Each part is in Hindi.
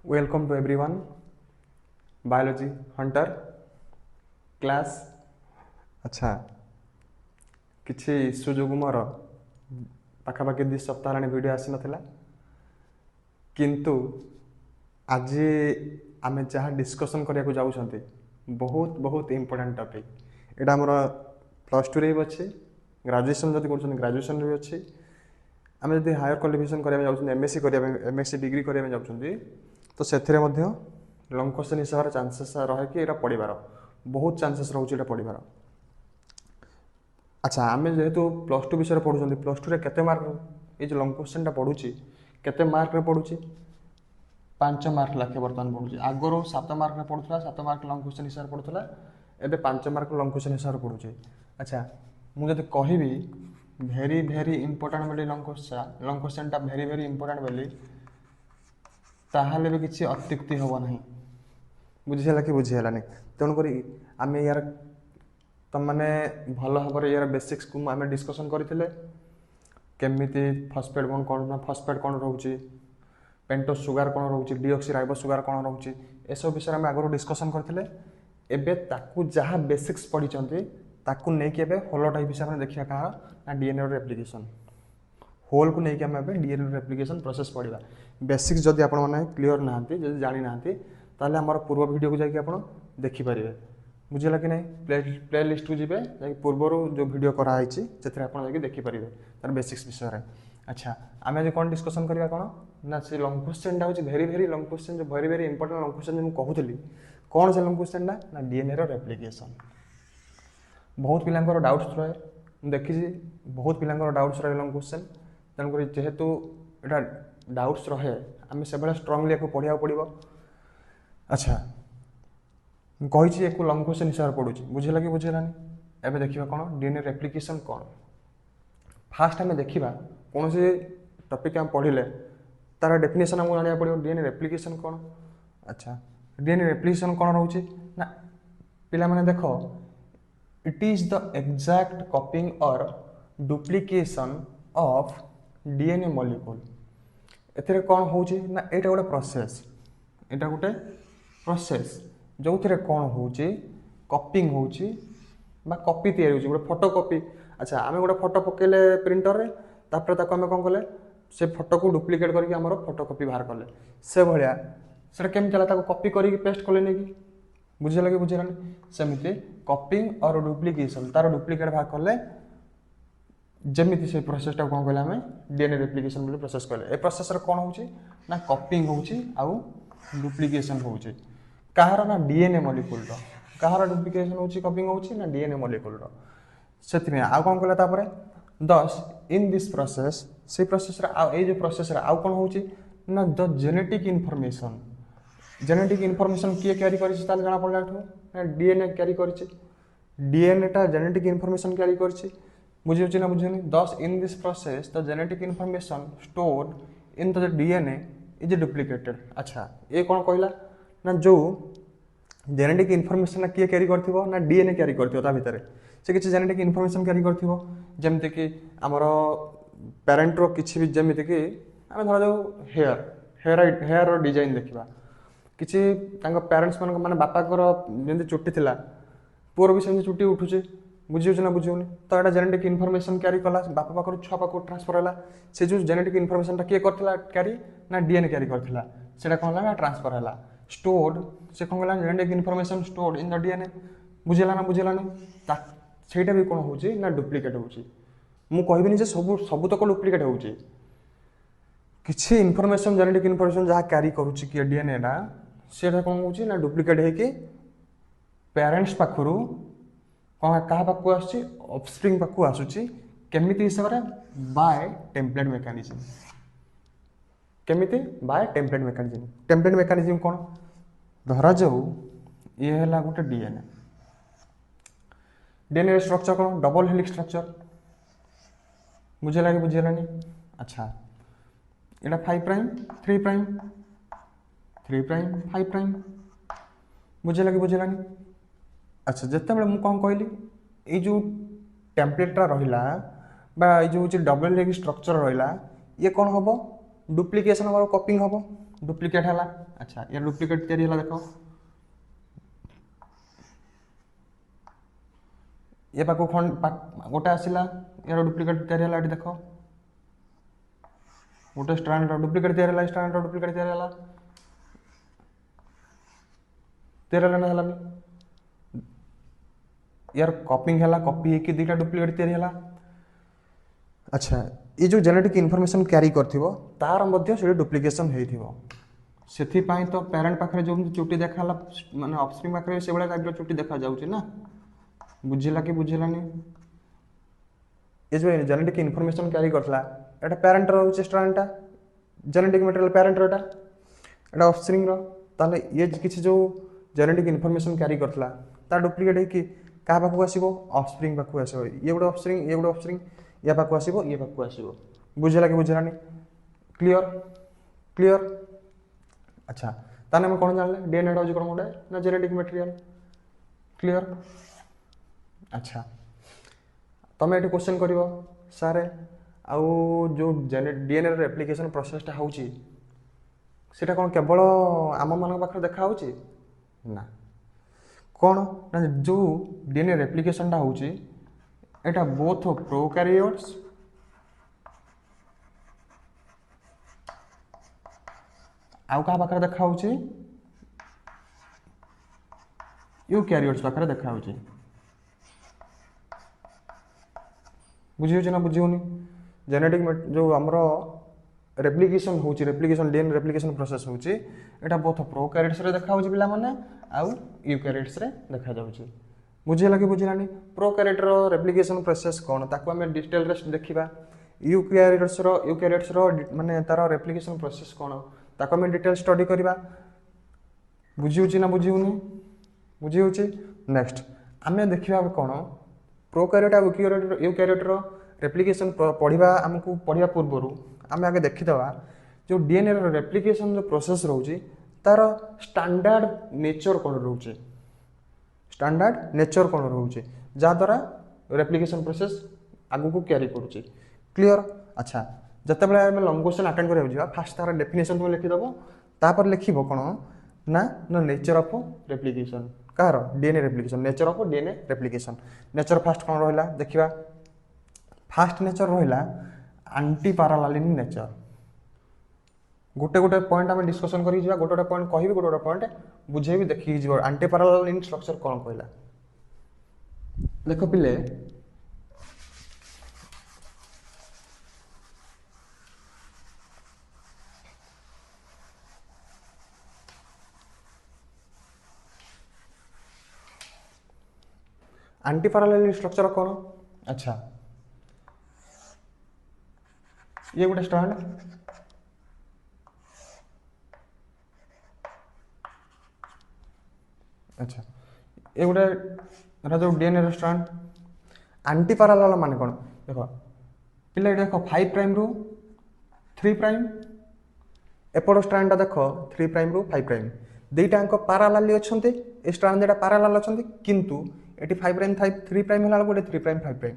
Welcome to everyone. Biology Hunter class. अच्छा किसी इश्यू जो मोर पाखापाखि 2 सप्ताह हेलाणी वीडियो आसी नथिला किंतु आज आमे जहाँ डिस्कशन करने जाऊँगी बहुत बहुत इम्पोर्टेंट टॉपिक एटा हमर +2 रे अच्छे ग्रेजुएशन जब कर ग्रेजुएशन भी अच्छे आम जब हायर क्वालिफिकेशन करने एमएससी एमएससी डिग्री करने जाऊँगी तो से लंग क्वेश्चन हिसाब से चांसेस रहे कि यहाँ पढ़ार बहुत चांसेस रोचे पढ़ार। अच्छा आम जेहेतु +2 विषय पढ़ुं +2 रे केते मार्क ये लंग क्वेश्चन पढ़ुची केते मार्क रे पढ़ुची 5 मार्क लाखे बर्तमान पढ़ुची आगुरी 7 मार्क रे पढ़ुला 7 मार्क लंग क्वेश्चन हिसाब से पढ़ुला एबे 5 मार्क लंग क्वेश्चन हिसाब से पढ़ुची। अच्छा मुझे कहबी भेरी भेरी इंपोर्टेंट बोली लंग क्वेश्चन टा भेरी भेरी इंपोर्टेंट बोली ताहले भी किसी अत्युक्ति हम ना बुझीला कि बुझीगलानी तेणुक आम यार तुम मैंने भल भाव यार बेसिक्स को आम डिस्कसन करते केमिति फॉस्फेट बॉन्ड कौन फॉस्फेट कौन रोचे पेंटोस सुगार कौन रोचे डीऑक्सीराइबोस सुगार कौन रोचे एसब विषय आम आगुरी डिस्कसन करते एबे ताकू जहाँ बेसिक्स पढ़ी ताकू नहीं होलोटाइप हिसाब से देखा कहाँ ना डीएनए रेप्लिकेशन होल को लेकिन आम डीएनए रेप्लिकेशन प्रोसेस पढ़ा बेसिक्स जदि आप क्लीयर ना जब जानी ना ताले आमर पूर्व वीडियो को जाकि आप देखिपारे बुझेगा कि नहीं प्ले लिस्ट को जी पूर्वर जो वीडियो कराई से आप देखिपारे तार बेसिक्स विषय में। अच्छा आम आज कौन डिस्कसन करवा कौन ना से लंग क्वेश्चन हूँ भेरी भेरी लंग क्वेश्चन जो भेरी भेरी इंपोर्टेंट लंग क्वेश्चन जो कहूली कौन से लंग क्वेश्चन ना डीएनए रेप्लिकेशन बहुत पिलांकर डाउट्स रहे देखी बहुत पिलांकर डाउट्स रहे लंग क्वेश्चन तेणुक जेहेतु यहाँ डाउट्स रहे आम से स्ट्रंगली या पढ़ा पड़ो। अच्छा कही एक लंग क्वेश्चन हिसाब से पढ़ुची बुझेगा कि बुझेगानी एवं देखा कौन डीएनए रेप्लिकेशन कौन फास्ट आम देखा कौन से टॉपिक आम पढ़ले तार डेफिनेशन आमको जाना पड़ो डीएनए रेप्लिकेशन कौन। अच्छा डीएनए रेप्लिकेशन कौन रोचे ना पिला माने देखो इट इज द एग्जैक्ट कॉपिंग और डुप्लिकेशन ऑफ डीएनए मॉलिक्यूल एथिरे कौन होची ना एटा गोटे प्रोसेस एटा गोटे प्रोसेस जो थे कौन होची कॉपिंग होची बा कॉपी तैयारी होची गोटे फोटो कॉपी। अच्छा आम गोटे फोटो पकेले प्रिंटर रे तापर ताको आम कौन कले से फोटो को डुप्लिकेट करके आमर फोटो कॉपी बाहर कले से भाया से केम चला ताको कॉपी करके पेस्ट कले नहीं कि बुझेगा कि बुझेगानी सेमती कॉपिंग और डुप्लिकेशन तार डुप्लिकेट बाहर कले जमी से प्रोसेसटा कौन कहले आम डीएनए रेप्लिकेशन बोली प्रोसेस कहले ए प्रोसेस कौन होची ना कॉपिंग होची आउ डुप्लिकेशन होची कहार ना डीएनए मॉलिक्यूल रो कहार डुप्लिकेशन होची कॉपिंग होची ना डीएनए मॉलिक्यूल रो सेति आ कौन कहले तापरे दस इन दिस प्रोसेस से प्रोसेस रा ए जो प्रोसेस रा आउ कौन होची ना द जेनेटिक इनफॉरमेशन किए कैरी करिछि ताल जाना पड़ला ना डीएनए कैरी करिछि डीएनए टा जेनेटिक इनफॉरमेशन कैरी करिछि बुझे ना बुझे thus in this process the genetic information stored in the DNA is duplicated. अच्छा ये कौन कहला ना जो जेनेटिक इनफॉरमेशन किए कैरी करथिबो ना डीएनए कैरी करथिबो ता भितरे से किछि जेनेटिक इनफॉरमेशन कैरी करथिबो जेमते कि हमर पेरेंट रो किछि भी जेमते कि हम धरा जाऊ हेयर रो डिजाइन देखिबा किछि तांको पेरेंट्स मन माने बापा कर जेंति चुट्टी थिला पुअर भी सेमति चुट्टी उठुचे बुझियो ना बुझियोनी तो एटा जेनेटिक इनफॉरमेशन कैरी कला बापा पाखर छुआ पाखर ट्रांसफर होला से जो जेनेटिक इनफॉरमेशन टा किए करथिला कैरी ना डीएनए कैरी करथिला सेटा कोन होला ट्रांसफर होला स्टोर्ड से कोन होला genetic information stored in the DNA बुझेला ना बुझेलानी ता सेटा भी कोन होची ना डुप्लिकेट होची मु कहबिनी जे सब तक डुप्लिकेट होची किछि इनफॉरमेशन जेनेटिक इनफॉरमेशन जहाँ कैरी करूची कि डीएनए टा सेटा कोन होची ना डुप्लिकेट है कि पेरेंट्स पाखरु कौन क्या पाक ऑफस्प्रिंग पाक आसूची केमिति हिसाब से बाय टेम्पलेट मेकानिज्म केमिति बाय टेम्पलेट मेकानिज्म कौन धरा जाऊ ये है गोटे डीएनए स्ट्रक्चर कौन डबल हेलिक्स स्ट्रक्चर बुझेगा कि बुझेगानी। अच्छा यहाँ 5 प्राइम 3 प्राइम 3 प्राइम 5 प्राइम बुझेगा कि बुझेगानी। अच्छा जिते मुझे कौन कहली ये जो टेम्पलेटा रहा बा जो डबल हेलिक्स स्ट्रक्चर रहा ये कौन हम डुप्लिकेशन हम कॉपिंग हम डुप्लिकेट है। अच्छा यार डुप्लिकेट तैयारी है देख ये पाक गोटे आसला यार डुप्लिकेट तैयारी है देख गोटे स्ट्रांड डुप्लिकेट तैयारी है स्ट्रांड डुप्लिकेट तैयारी है तैयारी ना यार कॉपिंग है कॉपी है कि दुटा डुप्लिकेट तैयारी है। अच्छा ये जो जेनेटिक इनफॉरमेशन कैरी करथिबो तार मध्य से डुप्लिकेशन हेइथिबो सेथिपाई तो पेरेंट पाखरे जो चुटी देखाला माने ऑफस्प्रिंग पाखरे से बडा टाइप चुटी देखा जाउची ना बुझिला कि बुझिलानी ये जो जेनेटिक इनफॉरमेशन कैरी करथला एटा पेरेंट रहउची स्ट्रैंडटा जेनेटिक मटेरियल पेरेंट रोटा एटा ऑफस्प्रिंग रो ताले ये किछि जो जेनेटिक इनफॉरमेशन कैरी करथला ता डुप्लिकेट है कि का पाखु आसीबो ऑफस्प्रिंग पाखु आसीबो ये गोटे ऑफस्प्रिंग या पाखु आसीबो ये पाखु आसीबो बुझिला कि बुझिलानी क्लियर क्लियर। अच्छा ताने हम कोन जानले डीएनए टा कोन गोटे ना जेनेटिक मटेरियल क्लियर। अच्छा तमे एटी क्वेश्चन करिवो सारे आउ जो डीएनए रे एप्लीकेशन प्रोसेसटा होउची सेटा कोन केवल आम मान पाखरे देखा होउची ना कौन ना जो डीएनए रेप्लिकेशन टा होउची एटा बोथ प्रोकैरियोट्स आउ का पाखरे देखा होउची यूकैरियोट्स पाखरे देखा होउची बुझियो ना बुझियोनी जेनेटिक जो हमरो रेप्लिकेशन होउची रेप्लिकेशन डीएनए रेप्लिकेशन प्रोसेस होउची एटा बोथ प्रोकैरियोट्स रे देखा होउची पिला माने आउ यूकैरियोट्स रे देखा जाउची बुझिला कि बुझिलानी प्रोकैरियोट रो रेप्लिकेशन प्रोसेस कोन ताको हम डिटेल रे देखिबा यूकैरियोट्स रो माने तारो रेप्लिकेशन प्रोसेस कोन ताको हम डिटेल स्टडी करबा बुझियोची ना बुझियोनी बुझियोची। नेक्स्ट आमे देखिबा कोन प्रोकैरियोट आ यूकैरियोट रो रेप्लिकेशन पढिबा हमकु पढिबा पूर्वरु आमे आगे देखिदवा जो डीएनए रो रेप्लिकेशन जो प्रोसेस रहउची तार स्टैंडर्ड नेचर कोन रहउची स्टैंडर्ड नेचर कोन रहउची जा द्वारा रेप्लिकेशन प्रोसेस आगु को कैरी करूची क्लियर। अच्छा जते बेले हम लॉन्ग क्वेश्चन अटेंड करियो जिवा फास्ट तार डेफिनेशन तुम लिखि दबो तापर लिखिबो कोन ना ना नेचर ऑफ रेप्लिकेशन कार DNA replication nature of DNA replication nature fast कोन रहला देखिबा फास्ट नेचर रहला एंटी पैरेललिन नेचर गोटे गोटे पॉइंट आम डिस्कसन करी जिवा गोटे गोटे पॉइंट कहिबे गोटे गोटे पॉइंट बुझेबी देखि जिवो एंटी पैरेललिन स्ट्रक्चर कोन कहला देखो पिले एंटी पैरेललिन स्ट्रक्चर कोन। अच्छा ये गोटे स्ट्रैंड अच्छा ये गोटे जो डीएनए स्ट्रैंड एंटी पैरेलल माने कोन देखो पिले देखो 5 प्राइम रु 3 प्राइम एपड़ स्ट्रैंड देखो 3 प्राइम रु 5 प्राइम दुईटा अंक पैरेलल अछंती ए स्ट्रैंड देटा पैरेलल अछंती किंतु एटी 5 प्राइम 3 प्राइम होला गोटे 3 प्राइम 5 प्राइम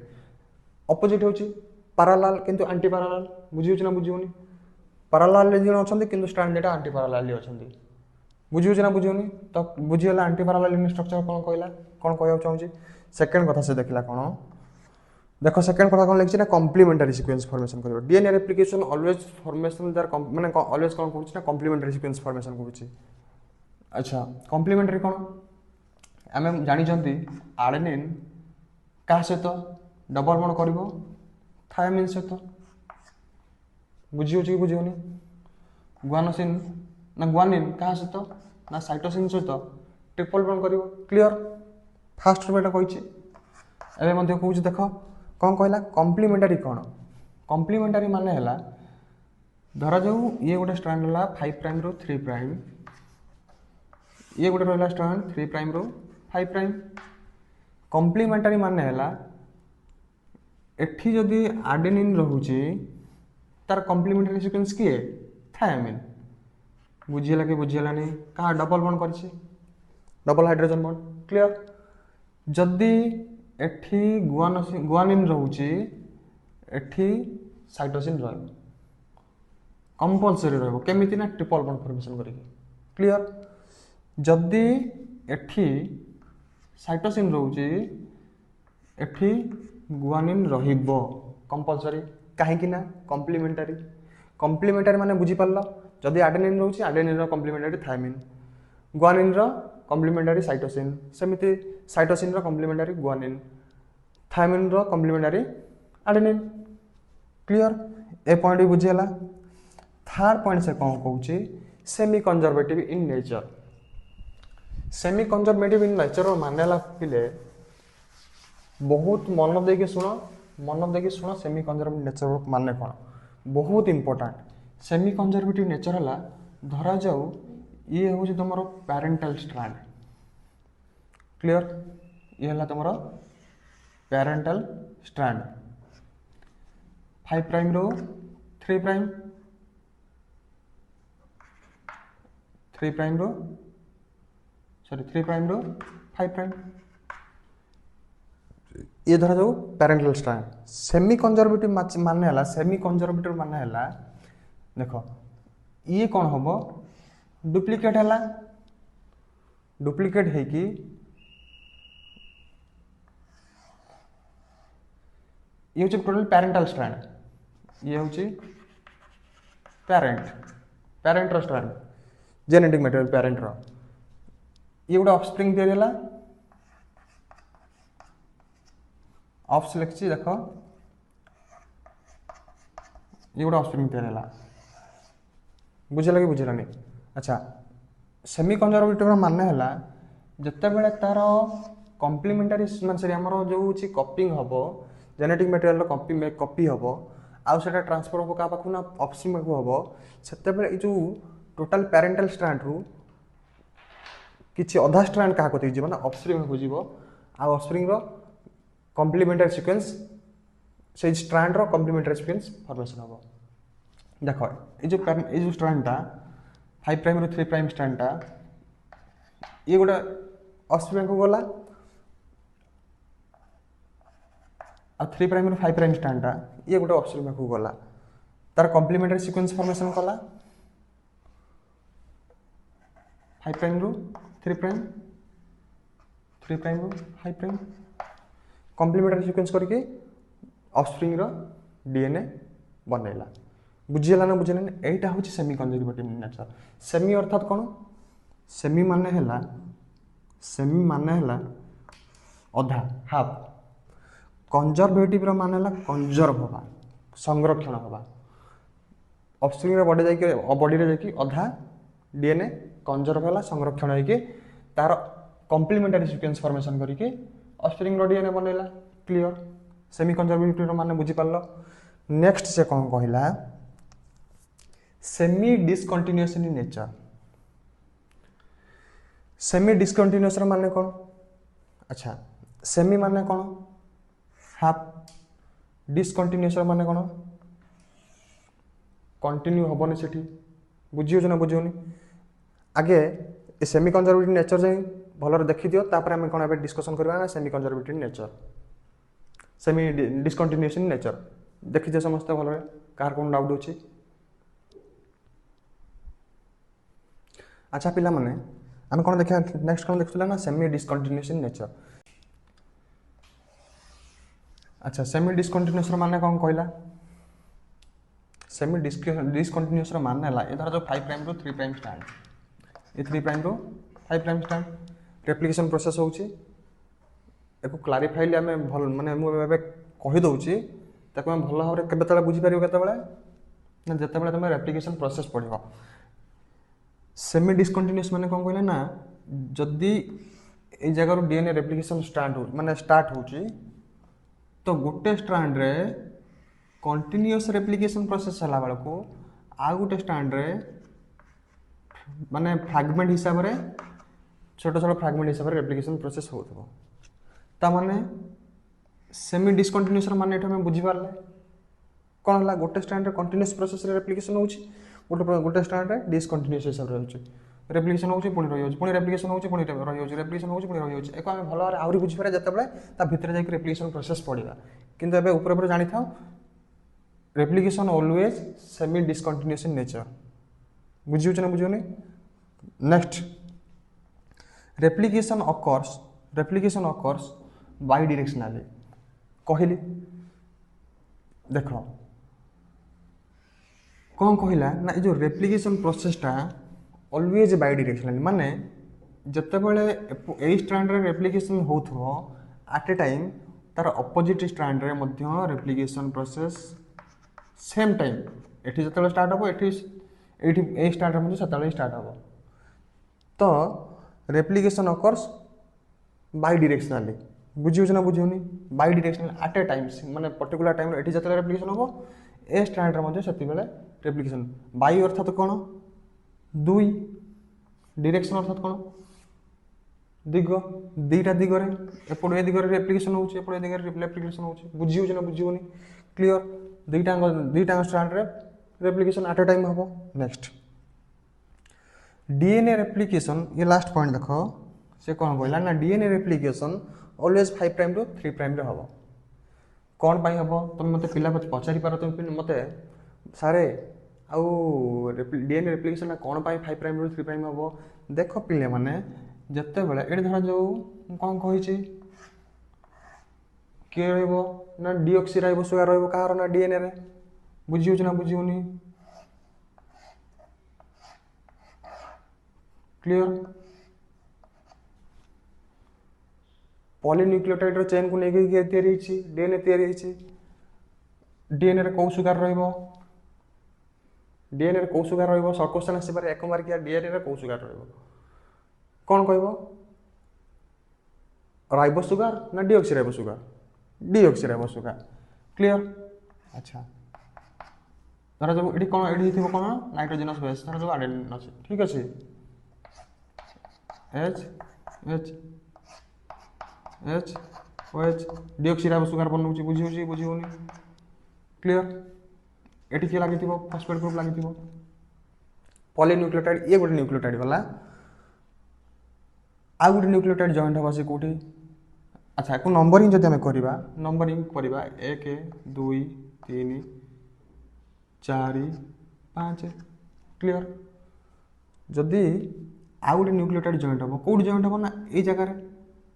ऑपोजिट होची पैरेलल किंतु एंटी पैरेलल बुझियो ना बुझियोनी पैरेलल जण अछंती किंतु स्ट्रैंड देटा एंटी पैरेलल अछंती बुझियो ना बुझियोनी तो बुझियला एंटी पैरेलल स्ट्रक्चर कोन कहला कोन कहया चाहूची सेकंड कथा से देखला कोन देखो सेकंड कथा कोन लिखछि ना कॉम्प्लीमेंटरी सीक्वेंस फॉर्मेशन करियो डीएनए रेप्लिकेशन ऑलवेज फॉर्मेशन दर माने ऑलवेज कोन कहूची ना कॉम्प्लीमेंटरी सीक्वेंस फॉर्मेशन कहूची। अच्छा कॉम्प्लीमेंटरी कोन आमे जानि जंती एडेनिन का सहित डबल बॉन्ड करिवो थायमिन सहित बुझियो कि बुझियोनी गुआनोसिन ना गुआनिन का सहित ना साइटोसिन सहित ट्रिपल बॉन्ड करिवो क्लियर फास्ट बेटा कहिछि एबे मध्ये कहूछि देखो कोन कहला कॉम्प्लीमेंटरी कोन कॉम्प्लीमेंटरी माने हला धरा जाऊ ये गोटे स्ट्रैंड हला 5 प्राइम रो 3 प्राइम ये गोटे रहला स्ट्रैंड 3 प्राइम रो 5 प्राइम कॉम्प्लीमेंटरी माने हला एठी जदी एडेनिन रहउची तार कॉम्प्लीमेंटरी सीक्वेंस किए थायमिन बुझियला कि बुझियलानी का डबल बॉन्ड करछि डबल हाइड्रोजन बॉन्ड क्लियर जदी एठी गुआनिन रहउची एठी साइटोसिन रहइबो कंपलसरी रहबो केमिति ना ट्रिपल बॉन्ड फॉर्मेशन करिके क्लियर जदि एठी साइटोसिन रहउची एठी गुआनिन रहिबो कंपलसरी काहे कि ना कॉम्प्लीमेंटरी माने बुझी पारला जदि adenine रहउची adenine row complementary thiamine guanine row complementary cytosine सेमिति cytosine row complementary guanine thiamine row complementary adenine clear A point भी बुझीला थर्ड पॉइंट से कौन कहूँ semi conservative in nature semi conservative in nature मानेला पिले बहुत मन देके शुण सेमी कंजर्वेटिव नेचर माने कौन बहुत इंपोर्टेंट सेमी कंजर्वेटिव नेचर है धरा जाऊ ये हूँ तुम पैरेंटल स्ट्रैंड क्लियर ये है तुम पैरेंटल स्ट्रैंड 5 प्राइम रो 3 प्राइम 3 प्राइम रो 5 प्राइम ये धरा जाऊ पैरेंटल स्ट्रैंड सेमी कंजर्वेटिव माने हला देखो ये कौन हम डुप्लिकेट है डुप्लिकेट है कि ये हूँ टोटल पैरेंटल स्ट्रैंड ये हूँ पैरेंट रो स्ट्रैंड जेनेटिक मटेरियल पैरेंट रो ये गोटे ऑफस्प्रिंग दिया गला ऑफ्स लिखी देख ये गोटे ऑफस्प्रिंग दिया गला बुझेगा कि बुझेलानी अच्छा सेमी कंजर्वेटिव माने है जिते बड़े तार कॉम्प्लीमेंटरी मानसरी आमर जो कपिंग हम जेनेटिक मटेरियल कपी हम आउ से ट्रांसफर हम क्या पाखु ना ऑफस्प्रिंग पाखु हम से जो टोटल पैरेंटल स्ट्रैंड रु किसी अधा स्ट्रैंड क्या कति जीव ना ऑफस्प्रिंग को जीव आ ऑफस्प्रिंग रो कॉम्प्लीमेंटरी सीक्वेंस से स्ट्रैंड रो कॉम्प्लीमेंटरी सीक्वेंस फॉर्मेशन हम देख ये जो स्ट्रैंडटा 5 प्राइम रो 3 प्राइम स्ट्रैंडटा ये गोटे ऑफस्प्रिंग को गला आ 3 प्राइम रो 5 प्राइम स्ट्रैंडटा ये गोटे ऑफस्प्रिंग को गला तार कॉम्प्लीमेंटरी सीक्वेंस फॉर्मेशन कला 5 प्राइम रो 3 प्राइम रो 5 प्राइम कॉम्प्लीमेंटरी सीक्वेंस करके ऑफस्प्रिंग रो डीएनए बनैला बुझीला ना बुझे यहीटा हूँ सेमी कंजर्वेटिव नेचर सेमी अर्थात कौन सेमी माने अधा हाफ कंजर्वेटिव रो माने कंजर्व हवा संरक्षण हवा ऑफस्प्रिंग रो बॉडी रे जाकि अधा डीएनए कंजर्व होला संरक्षण होइके तार कॉम्प्लीमेंटरी सीक्वेंस फॉर्मेशन करके ऑफस्प्रिंग रो डीएनए बनैला क्लियर सेमी कंजर्वेटिव रो माने बुझी पारलो नेक्स्ट से कौन कहला semi discontinuous in nature semi discontinuous माने कौन अच्छा सेमी माने कौन हाफ डिसकंटिन्यूअस माने कौन कंटिन्यू हेनी से बुझी ना बुझे आगे सेमी कंजर्वेटिव नेचर जाए भलर देखी दियो तापर आम कौन डिस्कसन करवा semi conservative nature semi discontinuous in nature देखी समस्त भल कार कौन डाउट अच्छी अच्छा पिला माने आम कौन देखा नेक्स्ट कौन देखुला ना सेमी डिसकंटिन्यूअस इन नेचर अच्छा सेमी डिसकंटिन्यूअस माने कौन कहला सेमी डिसकंटिन्यूअस माने है ये धर जो 5 प्राइम रो 3 प्राइम स्ट्रैंड ये 3 प्राइम रो 5 प्राइम स्ट्रैंड रेप्लिकेशन प्रोसेस होची एको क्लारिफाइली आम भल माने मुझे कही दौची ताको भल भाव केबेतले बुझी पारियो केतेबेले ना जेतेबेले तुम रेप्लिकेशन प्रोसेस पढ़िबो सेमी डिसकंटिन्यूअस माने कौन कहले ना जदि ए जगह डीएनए रेप्लिकेशन स्टार्ट होची तो गोटे स्ट्रैंड रे कंटिन्यूअस रेप्लिकेशन प्रोसेस हला बेल को आ गोटे स्ट्रैंड रे माने फ्रैगमेंट हिसाब रे छोट छोट फ्रैगमेंट हिसाब रे रेप्लिकेशन प्रोसेस होथबो ता माने सेमी डिसकंटिन्यूअस माने एठो हम बुझी पारले कोन हला गोटे स्ट्रैंड रे कंटिन्यूअस प्रोसेस रे रेप्लिकेशन होची गोटे स्ट्रैंड रे डिसकंटिन्यूअस हिसाब रे होची रेप्लिकेशन होची पुणी रही होची पुणी रेप्लिकेशन होची पुणी रही होची रेप्लिकेशन होची पुणी रही होची एको हम भलो आउरी बुझी पारे जते बेले ता भितर जाई रेप्लिकेशन प्रोसेस पड़िबा किंतु एबे ऊपर ऊपर जानि थाओ replication always semi discontinuous in nature बुझी ना बुझे next replication occurs bidirectionally कहली देख कौन कहला ना जो रेप्लिकेशन प्रोसेसटा ऑलवेज बाई डिरेक्शनाली माने जितेबाला ए स्ट्रांड रे रेप्लिकेशन होथो एट ए टाइम तार अपोजिट स्ट्रांड रे मध्य रेप्लिकेशन प्रोसेस सेम टाइम एठी जतले स्टार्ट हो एठी ए स्ट्रांड रे मध्य सतले स्टार्ट हो तो रेप्लिकेशन अकर्स बाई डिरेक्शनाली बुझी ना बुझी bidirectional at a time माने पर्टिकुलर टाइम एठी जतले रेप्लिकेशन हो ए स्ट्रांड रे मध्य सेति बेले रेप्लिकेशन बाई अर्थात कोन दुई डिरेक्शन अर्थात कोन दिग दीटा दिगरे एपड़ ए दिगरे रेप्लिकेशन होउछ एपड़ ए दिगरे रेप्लिकेशन होउछ बुझी ना बुझी क्लियर दुईटा स्ट्रांड रे रेप्लिकेशन एट ए टाइम हबो नेक्स्ट डीएनए रेप्लिकेशन ये लास्ट पॉइंट देखो से कौन कहला ना डीएनए रेप्लिकेशन ऑलवेज 5 प्राइम टू 3 प्राइम रे हबो कौन पाई हबो तुम मते पिला पचारि पारो तुम मते सारे आउ डीएनए रेप्लिकेशन कौन पाई 5 प्राइम टू 3 प्राइम हबो देखो पिले माने जत्ते बेले एडी धर जो कौन कहि छी के रहबो ना डीऑक्सीराइबो सुगर रहबो कार ना डीएनए रे बुझियो ना बुझियोनी क्लियर पॉलीन्यूक्लियोटाइड रो चेन को नेगे के तयारी छी डीएनए तयारी छी डीएनए रे को सुगर रहबो डीएनए रे को सुगर रहबो शॉर्ट क्वेश्चन आसी पारे एक मार्क या डीएनए रे को सुगर रहबो कौन कहबो राइबो सुगर ना डीऑक्सीराइबो सुगर क्लियर अच्छा धर जो एडी कोन एडी हिथिबो कोन नाइट्रोजनस बेस धर जो एडेनिन अछि ठीक अछि H OH डीऑक्सीराइबो सुगर बनउछि बुझियोनी क्लियर एठी के लागिथिबो फॉस्फेट ग्रुप लागिथिबो पॉलीन्यूक्लियोटाइड ये गोटे न्यूक्लियोटाइड वाला आ गोटे न्यूक्लियोटाइड जॉइंट होबा से कोठी अच्छा को नंबरिंग जदि हमें करबा 1 2 3 4 5 क्लियर जदि आ गोटे न्यूक्लियोटाइड जॉइंट हम कौट जॉइंट हम ना ये जगह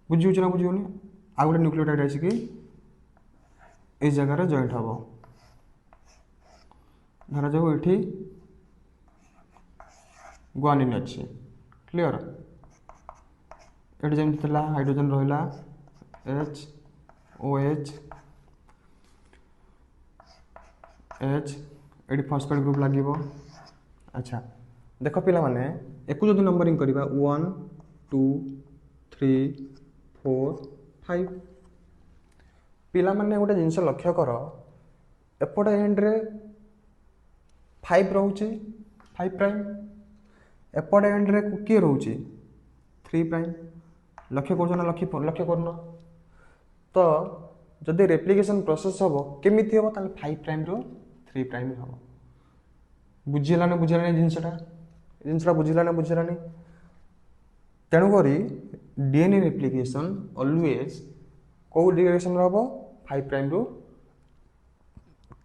बुझी ना बुझी आ गोटे न्यूक्लियोटाइड आसिक ये जगह जॉइंट हम धर जाऊ ये गुआनिन अच्छी क्लियर ये जमी था हाइड्रोजन रहा H OH H ये फॉस्फेट ग्रुप लगे अच्छा देख पिला माने एकु जदि नंबरिंग करबा 1 2 3 4 5 पिला माने गोटे जिनस लक्ष्य कर एपट एंड रे 5 रहउची 5 प्राइम एपट एंड रे किए रहउची 3 प्राइम लक्ष्य करछना लक्ष्य करना तो जदि रेप्लिकेशन प्रोसेस हबो केमिति हबो ताले 5 प्राइम रो 3 प्राइम हबो बुझिलाने जिनसटा बुझिलाने तेणु करी डीएनए रेप्लिकेशन ऑलवेज को डायरेक्शन रे हबो 5 प्राइम रो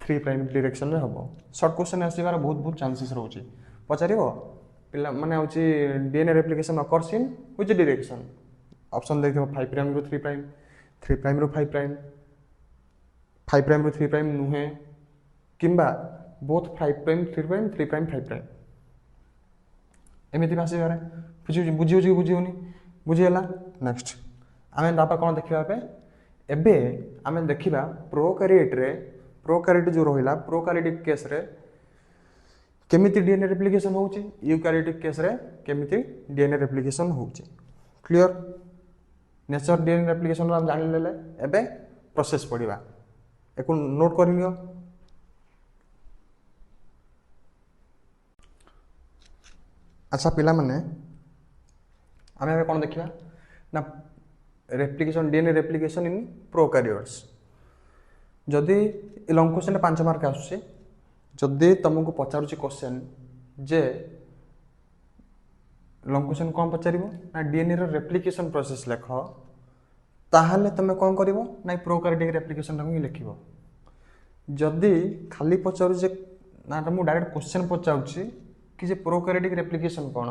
3 प्राइम डायरेक्शन रे हबो शॉर्ट क्वेश्चन आसीबार बहुत चांसेस रहउची पचारिबो पिला माने होची DNA replication occurs in which direction option देखिबो 5 प्राइम रो 3 प्राइम 3 प्राइम रो 5 प्राइम 5 प्राइम रो 3 प्राइम नुहे किंबा both 5 prime 3 prime 3 prime 5 prime एमिति भाषे बारे बुझियोनी बुझीगला नेक्स्ट आमे दापा कोन देखिबा पे एबे आमे देखिबा प्रोकैरियोट जो रहिला प्रोकैरियोटिक केस रे केमिति डीएनए रेप्लिकेशन होउची यूकैरियोटिक केस रे केमिति डीएनए रेप्लिकेशन होउची क्लियर नेचर डीएनए रेप्लिकेशन हम जानि लेले एबे प्रोसेस पढिबा एको नोट करिनियो अच्छा पिला माने आमे एबे कोन देखिबा ना replication DNA replication in prokaryotes जदि लॉन्ग क्वेश्चन 5 मार्क आसुचे जदि तुमको पचारुची क्वेश्चन जे लॉन्ग क्वेश्चन कौन पचारिबो ना डीएनए रो रेप्लिकेशन प्रोसेस लेख ताहाले तुम कौन करिवो ना प्रोकैरियोटिक रेप्लिकेशन रो लिखिबो जदि खाली पचारू जे ना तो डायरेक्ट क्वेश्चन पचाऊँगी कि जे प्रोकैरियोटिक रेप्लिकेशन कौन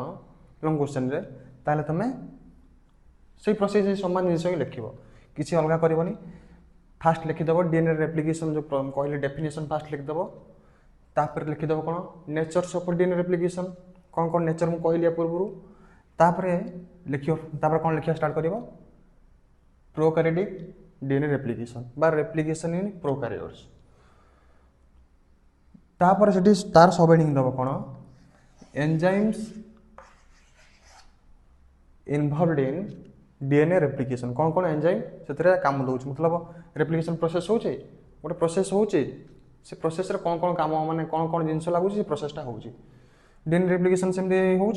लॉन्ग क्वेश्चन रे ताले तमे से प्रोसेस समान जिन ही लिख किसी अलग करनी फास्ट लिखिदेव डीएनए रेप्लिकेशन जो कहले डेफिनेशन फास्ट लिखिदेव तापर लिखिदेव कौन नेचर्स ऑफ डीएनए रेप्लिकेशन कौन कौन नेचर मुझे कहली पूर्व तापर लिख कौन लिखा स्टार्ट कर प्रोकैरियोटिक डीएनए रेप्लिकेशन बा रेप्लिकेशन इन प्रोकैरियोट्स तापर से तार सब हेडिंग दब कौन enzymes involved in DNA replication कौन कौन एंजाइम से काम दौर मतलब रेप्लिकेशन प्रोसेस हो गोटे प्रोसेस हो से प्रोसेस रे कौन कौन काम माने कौन कौन जिनस लगुच से प्रोसेसटा हो डीएनए रेप्लिकेशन सेमती हो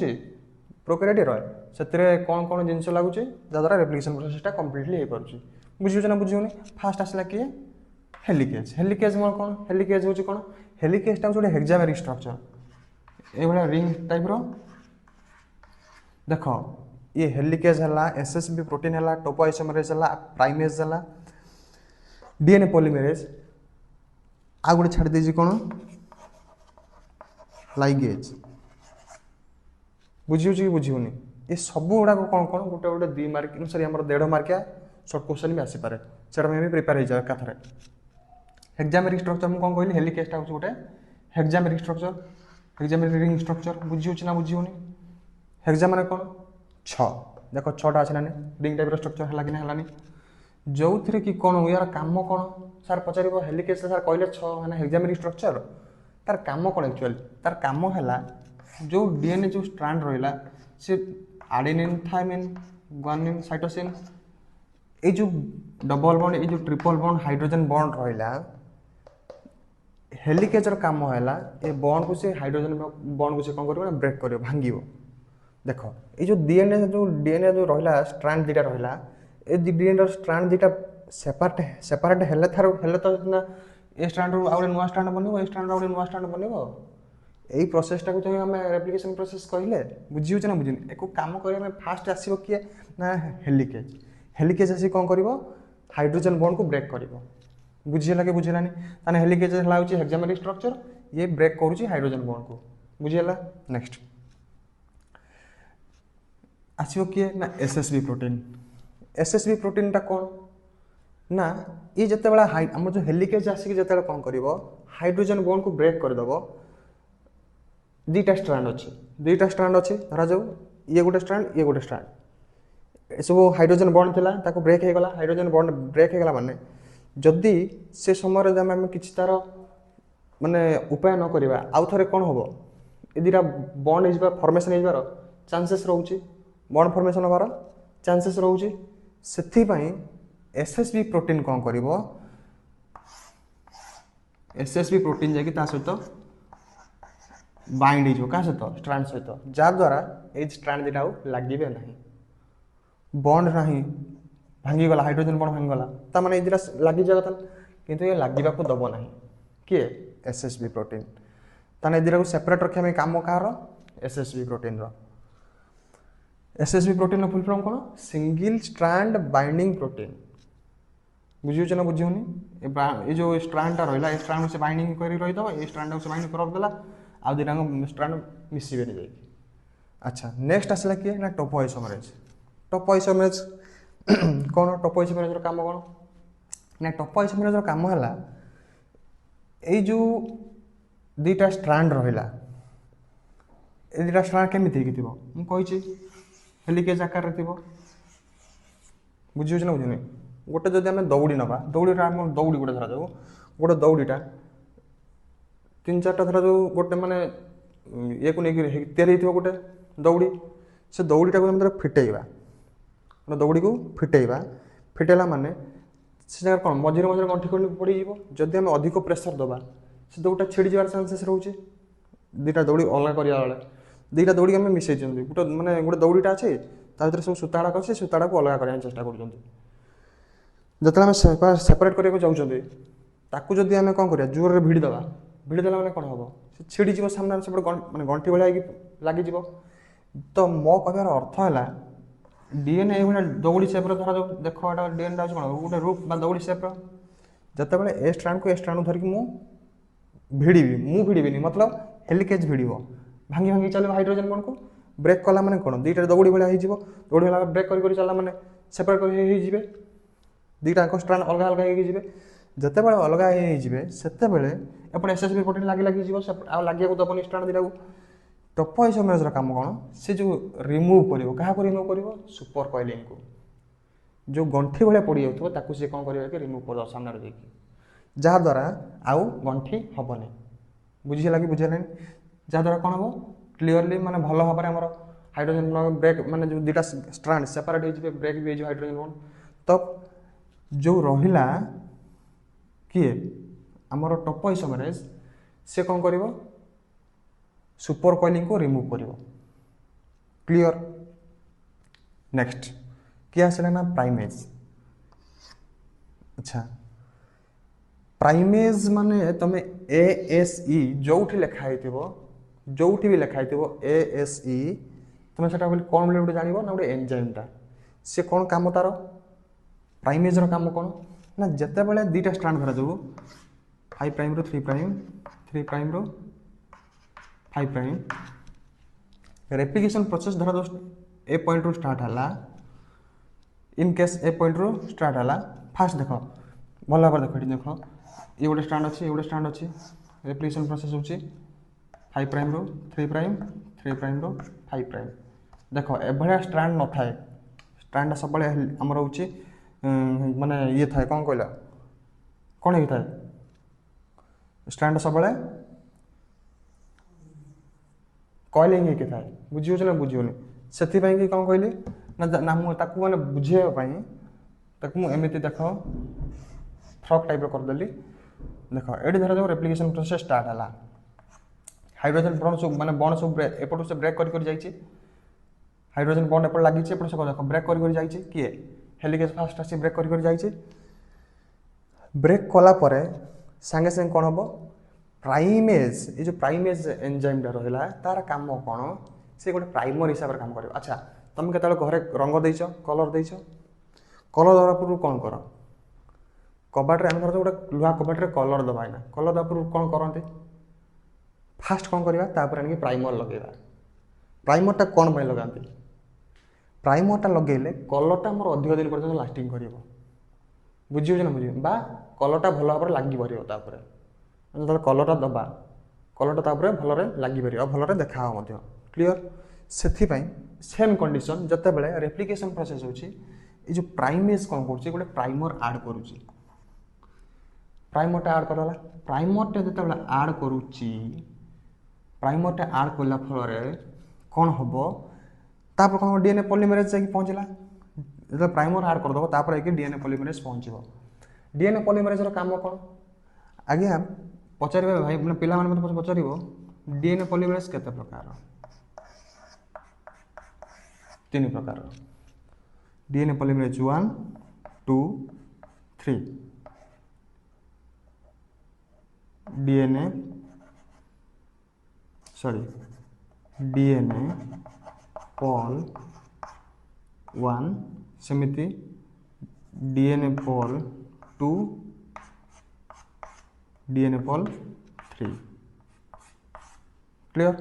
प्रोकैरियोट से कौन कौन जिनस लगुच जद्वारा रेप्लिकेशन प्रोसेसटा कम्प्लीटली हो पार्छ बुझे ना बुझे फास्ट आसला किए हेलिकेज हेलिकेज मोर कौन हेलिकेज हूँ कौन हेलिकेजटा गोटे हेक्सामेरिक स्ट्रक्चर ये रिंग टाइप रो देख ये हेलिकेज है एसएसबी प्रोटीन है टोपोआइसोमेरेज है प्राइमेज है डीएनए पॉलीमेरेज आ गोटे छाड़ दीजिए कौन लाइगेज बुझी कि बुझीनी ये सब गुड़ाक कौन कौन गोटे गोटे 2 मार्क सॉरी आम 1.5 मार्किया सर्ट क्वेश्चन भी आसीपे से भी प्रिपेयर हो जाए एकाथरे हेक्सामेरिक स्ट्रक्चर मुझे कौन कहली हेलिकेजटा हूँ गोटे हेक्सामेरिक स्ट्रक्चर हेक्सामेरिक रिंग स्ट्रक्चर बुझी ना बुझी हेक्सा माने कौन 6 देख 6टा अच्छे ना रिंग टाइप स्ट्रक्चर है कि ना जो थे कि कौन यार काम कौन सार पचार हेलिकेज सार कहले 6 है हेक्सामेरिक स्ट्रक्चर तार काम कौन एक्चुअली तार काम है जो डीएनए जो स्ट्रांड रहा से आडेनिन थायमिन ग्वानिन साइटोसिन ये जो डबल बॉन्ड ये जो ट्रिपल बॉन्ड हाइड्रोजन बॉन्ड रहा हेलिकेजर काम है ये बॉन्ड को से हाइड्रोजन बॉन्ड को से कौन कर ब्रेक कर भांग देख ये जो डीएनए जो रहा स्ट्रांड दीटा रहा ये डीएनए स्ट्रांड दीटा सेपारेट हेले तो ना ए स्ट्रांड रू आउ नुआ स्ट्रांड बनब ए स्ट्रांड आउ नुआ स्ट्रांड बनब यही प्रोसेसटा को तो आम रेप्लिकेशन प्रोसेस कहले बुझी ना बुझी एक काम करें फास्ट आसो किए ना हेलिकेज हेलिकेज आसी कौन कर हाइड्रोजन बॉन्ड को ब्रेक कर बुझीला कि बुझेलानी ताने हेलिकेज है हेक्सामेरिक स्ट्रक्चर ये ब्रेक करुच्ची हाइड्रोजन बॉन्ड को बुझीला नेक्स्ट आसो किए ना एसएसबी प्रोटीन एसएसबी प्रोटीनटा कौन ना ये जिते आम जो हेलिकेज आसिक जिते कौन कर हाइड्रोजन बॉन्ड को ब्रेक करदेव 2टा स्ट्रांड अच्छे धरा जाऊ ये गोटे स्ट्रांड ये गोटे स्ट्रांड सब हाइड्रोजन बॉन्ड थिला ताको ब्रेक हो गला हाइड्रोजन बॉन्ड ब्रेक हो गला माने जदि से समय आम कि तार माने उपाय न करवा आउ थे कौन हम ये 2टा बॉन्ड हो फॉर्मेशन हो चांसेस रोचे बॉन्ड फॉर्मेशन हबार चांसेस रोचे से एसएसबी प्रोटीन कौन कर एसएसबी प्रोटीन जाकि सहित बाइंड हो क्या सहित स्ट्रांड सहित जहाद्वारा ये स्ट्रांड 2टा लगे ना बॉन्ड ना भांगीगला हाइड्रोजन बॉन्ड भांगीगला ताने ये 2टा लगी जाए किंतु ये लगे दब ना किए एसएसबी प्रोटीन ताने 2टा को सेपरेट रखा काम कहार SSB protein SSB protein full form कौन सिंगल स्ट्रांड बाइंडिंग प्रोटीन बुझे ना बुझे ये जो स्ट्रांडटा रहा है स्ट्रांड से बाइंडिंग कर रहीद ये स्ट्रांड से बाइंडिंग कर रखदेला आउ 2टा स्ट्रांड मिसबे नहीं जाए अच्छा नेक्स्ट आसला किए ना टोपोआइसोमेरेज टोपोआइसोमेरेज कौन टोपोआइसोमेरेज काम कौन ना टोपोआइसोमेरेज काम है ये जो 2टा स्ट्रांड रहा ये 2टा स्ट्रांड केमी मुझे हेलिकेज आकार बुझे ना बुझे गोटे जदि आम दौड़ी नवा दौड़ीटा आम दौड़ी गोटे धरा जाऊ गोटे दौड़ीटा 3-4टा धरा जाऊ गोटे माने ये को नहीं तैयारी गोटे दौड़ी से दौड़ीटा को आम फिटेवा गोटे दौड़ी को फिटेवा फिटेला माने से जगह कौन मझे मझे गंठी गंठी पड़ जदि आम अधिक प्रेसर दबा से दौड़ीटा छिड़ी जावार चांसेस रोचे 2टा दौड़ी अलग करा बेले 2टा दौड़ी आम मिसई गोटे माने गोटे दौड़ीटा अच्छे भर सब सूताड़ा अच्छे सूताड़ा को अलग करने चेष्टा कर जो आम सेपरेट करने चाहते ताकू जदि आम कौन कर जोर भिड़देवा भिड़देला मैंने कौन हम से छिड़ीज सामने से मैंने गंठी भाई लगे तो मो कहार अर्थ है डीएनए ये दौड़ी सेप्रे धरा जाऊ देख डीएनए कौन गोटे रूप दौड़ी सेप्र जितेबाला ए स्ट्रांड को ए स्ट्रांड धरिक भिड़बी मतलब हेलिकेज भिड़ भांगी भांगी चलो हाइड्रोजन बॉन्ड को ब्रेक कला माने कौन दुईटा दौड़ी भाई हो दौड़ी भाला ब्रेक कर चलला माने सेपरेट कर दुईटा स्ट्रांड अलग अलग हो जितेबाला अलग होते एपटे एसएसबी प्रोटीन लगी लगी लगे दबनी स्ट्रांड दुटा टप आइसोमेरेज काम कौन से जो रिमूव कर रिमूव कर सुपर कॉइलिंग को जो गंठी भाया पड़ जाता सी कौन कर रिमूव कर सामने देखिए जहाद्वारा आउ गंठी हेनी बुझीगला कि बुझेगा जहाद्वारा कौन हम क्लीयरली माने भल भाव में आम हाइड्रोजन ब्रेक माने जो दुटा स्ट्रांड सेपरेट हो ब्रेक भी हो हाइड्रोजन बॉन्ड तब जो रहिला किए आमर टप आइसोमेरेज से कौन कर सुपर कॉइलिंग को रिमूव कर क्लियर। नेक्स्ट किए आसला ना प्राइमेज। अच्छा प्राइमेज माने तुम ASE जो लिखाई जो भी लिखाई ASE तुम से कौन बोले गोटे जान ना गोटे एंजाइमटा सी कौन काम तार प्राइमेज काम कौन ना जिते बड़े दुईटा स्ट्रांड धरा जाऊ 5 प्राइम रो 3 प्राइम 3 प्राइम रो 5 प्राइम रेप्लिकेशन प्रोसेस धरा दो ए पॉइंट रो स्टार्ट हला इन केस ए पॉइंट रो स्टार्ट हला फास्ट देख भल भाव देख देख ये गोटे स्टांड अच्छी गोटे स्टांड अच्छी रेप्लिकेशन प्रोसेस होची 5 प्राइम रो 3 प्राइम 3 प्राइम रो 5 प्राइम देख एभलिया स्ट्रांड न थाए स्ट्रांड सब आमर होची माने ये थाए कौन कहला कौन ही थाए स्ट्रांड सब कॉइलिंग ही थाए बुझी ना बुझीनी से कि कौन कहली ना मुझे माने बुझेगा एमती देख फ्रक टाइप करदेली देख ये धरा जाओ रेप्लिकेशन प्रोसेस स्टार्ट है हाइड्रोजन बॉन्ड सब माने बॉन्ड सब एपटू से ब्रेक कर जाइए हाइड्रोजन बॉन्ड एपट लगी एपट से देख ब्रेक कर जाइए किए हेलिकेज फास्ट आसी ब्रेक कर जाइए ब्रेक कला सांगे सांगे कौन हम प्राइमेज ये जो प्राइमेज एंजाइमटा रहा तार काम कौन से गोटे प्राइमर हिसाब से काम कर। अच्छा तुम के घरे रंग देच कलर देच कलर दवा पूर्व कौन कर कबाटे आम धर गोटे लुहा कबाटे कलर दबा ना कलर दवा पूर्व कौन करते फास्ट कौन करवा आनिक प्राइमर लगेगा प्राइमरटा कौन पर लगाती प्राइमरटा लगेले कलरटा मोर अधिक दिन पर्यटन लास्टिंग कर बुझे ना बुझे बा कलरटा भल भाव लगी पार कलरटा दबा कलरटा भल लगी पार भल देखा क्लीयर से सेम कंडीशन जिते बड़े रेप्लिकेशन प्रोसेस होची ये जो प्राइमेज कौन कर गोटे प्राइमर आड करुच्ची प्राइमरटा आड करला प्राइमरटा जिते आड करुच्ची प्राइमरटा आड करला फल कौन हम तापर कौन डीएनए पॉलीमरेज जाके पहुँचला जो प्राइमर आड करदेव तापर डीएनए पॉलीमरेज पहुँचो डीएनए पॉलीमरेज काम कौन आज्ञा पचार भाई मैंने पिला मतलब पचार डीएनए पॉलीमरेज केते प्रकार 3 प्रकार डीएनए पॉलीमरेज 1 2 3 डीएनए पॉल 1 सेमिति DNA pol 2 DNA pol 3 clear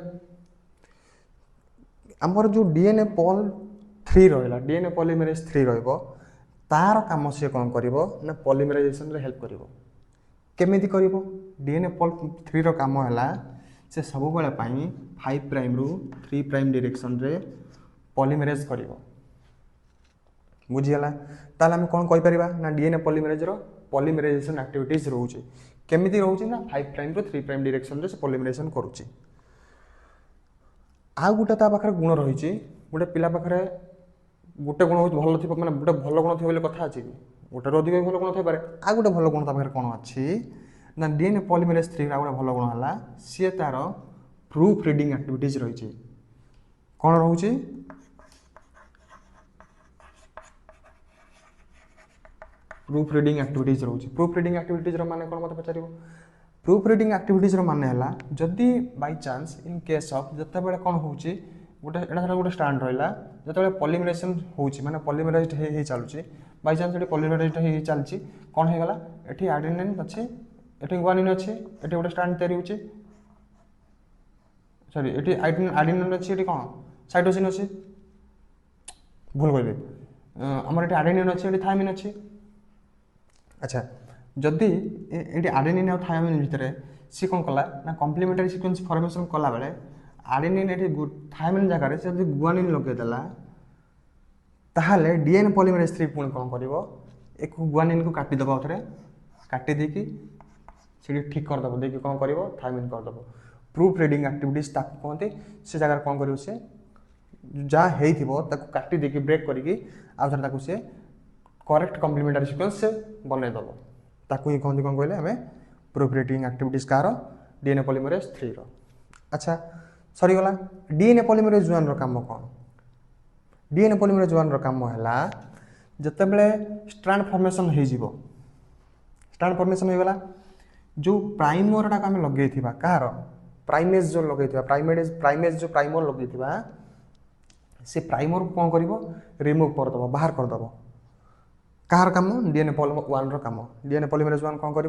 आमर जो डीएनए पॉल 3 रहा डीएनए पॉलीमरेज 3 तार काम सी कौन कर पॉलीमराइजेशन रे हेल्प कर केमिति कर डीएनए पॉल 3 रो काम है से सब बेले 5 प्राइम रु 3 प्राइम डायरेक्शन रे पॉलीमरेज कर बुझीगला ताल आम कौन कहीपर ना डीएनए पॉलीमरेज रो पॉलीमराइजेशन एक्टिविटीज रोचे केमिति रोचे ना 5 प्राइम रु 3 प्राइम डायरेक्शन रे से पॉलीमराइजेशन करुच्ची आउ गोटे ता पाखे गुण रही गोटे पिला पाखे गोटे गुण भल थी मैंने गोटे भल गुण थी कथा अच्छी कि गोटे अधिक भल गुण थी आ गोटे भल गुण पाखे कौन अच्छी ना डीएनए पॉलीमरेज 3 गोटे भल गुण है सी तार प्रूफ रीडिंग एक्टिविटीज रही कौन रोचे प्रूफ रीडिंग एक्टिविटीज रोचे प्रूफ रीडिंग एक्टिविटीज माने कौन मत पचार प्रूफ रीडिंग एक्टिविटीज माने है जदि by chance in case of जिते बड़े कौन होची गोटे गोटे स्टांड रहा जिते पॉलीमराइजेशन होची माने पॉलीमराइज्ड हे चलुची बाय चान्स ये पॉलीमराइज हो चलती कौन हो गला ये आडेनिन अच्छे ये गुआनिन अच्छे ये गोटे स्ट्रैंड तैयारी होची सॉरी ये आडेनिन अच्छे ये कौन साइटोसिन अच्छे भूल कहली आमर ये आडेनिन अच्छे ये थायमिन अच्छे अच्छा जदि ये आडेनिन और थायमिन भितर सी कौन कला ना कम्प्लीमेंटारी सिक्वेन्स फॉर्मेशन कला बेले आडेनिन ये थायमिन जगह से जब गुआनिन लगेदेला ताहले डीएनए पॉलीमरेज 3 पुणी कौन कर एक गुआनिन को काटिदेव थे काटी देकी से ठीक करदेव देखिए कौन कर थायमिन करदेव प्रूफ रीडिंग एक्टिविटीज कहते से जगह कौन कर जहाँ हो काटी देकी ब्रेक करके आउ थे सी करेक्ट कम्प्लीमेंटारी सिक्वेन्स से बनईदेव ताकू ही कहते कौन कहले आम proof reading activities car DNA polymerase 3 अच्छा सरीगला डीएनए पॉलीमरेज 1 काम कौन डीएनए पॉलीमरेज 1 काम है जितेबले स्ट्रैंड फॉर्मेशन हो स्ट्रैंड फॉर्मेशन हो गला जो प्राइमरटा आम लगे कहार प्राइमेज जो लगे प्राइमेज जो प्राइमर लगे से प्राइमर को कौन कर रिमूव करदेव बाहर करदेव कहार काम डीएनए 1 काम डीएनए पॉलीमरेज 1 कौन कर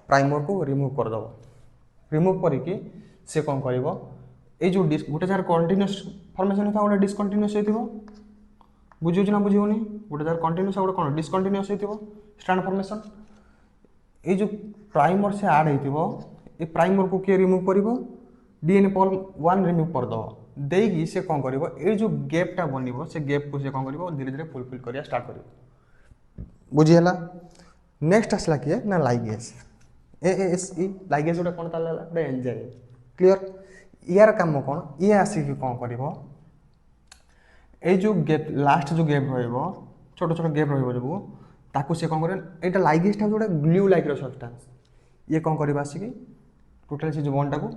प्राइमर को रिमूव करदेव रिमूव करके से कौन कर ये जो गोटे जगह कंटिन्यूअस फॉर्मेशन होता गोटे डिसकंटिन्यूअस हो बुझे ना बुझेनि गोटे जगह कंटिन्यूअस गोटे कौन डिसकंटिन्यूअस हो स्ट्रैंड फॉर्मेशन ये जो प्राइमर से आड हो प्राइमर को किए रिमूव कर डीएनए 1 रिमूव करदेव देकी से कौन कर ये जो गैपटा बन से गैप को से कौन कर धीरे धीरे फुलफिल करिया स्टार्ट कर बुझीगला नेक्स्ट आसला किए ना लाइगेज AASE लाइगेज गोटे कौन गोटे एंजाइम क्लियर यार काम कौन ये आसिक कौन कर जो गैप लास्ट जो गैप रहा छोट छोट गैप रहा ताकू से कौन कर यहाँ लाइगेजटा जो ग्लू लाइक सब्सटेंस ये कौन कर आसिक टोटाल से जो बॉन्डटा को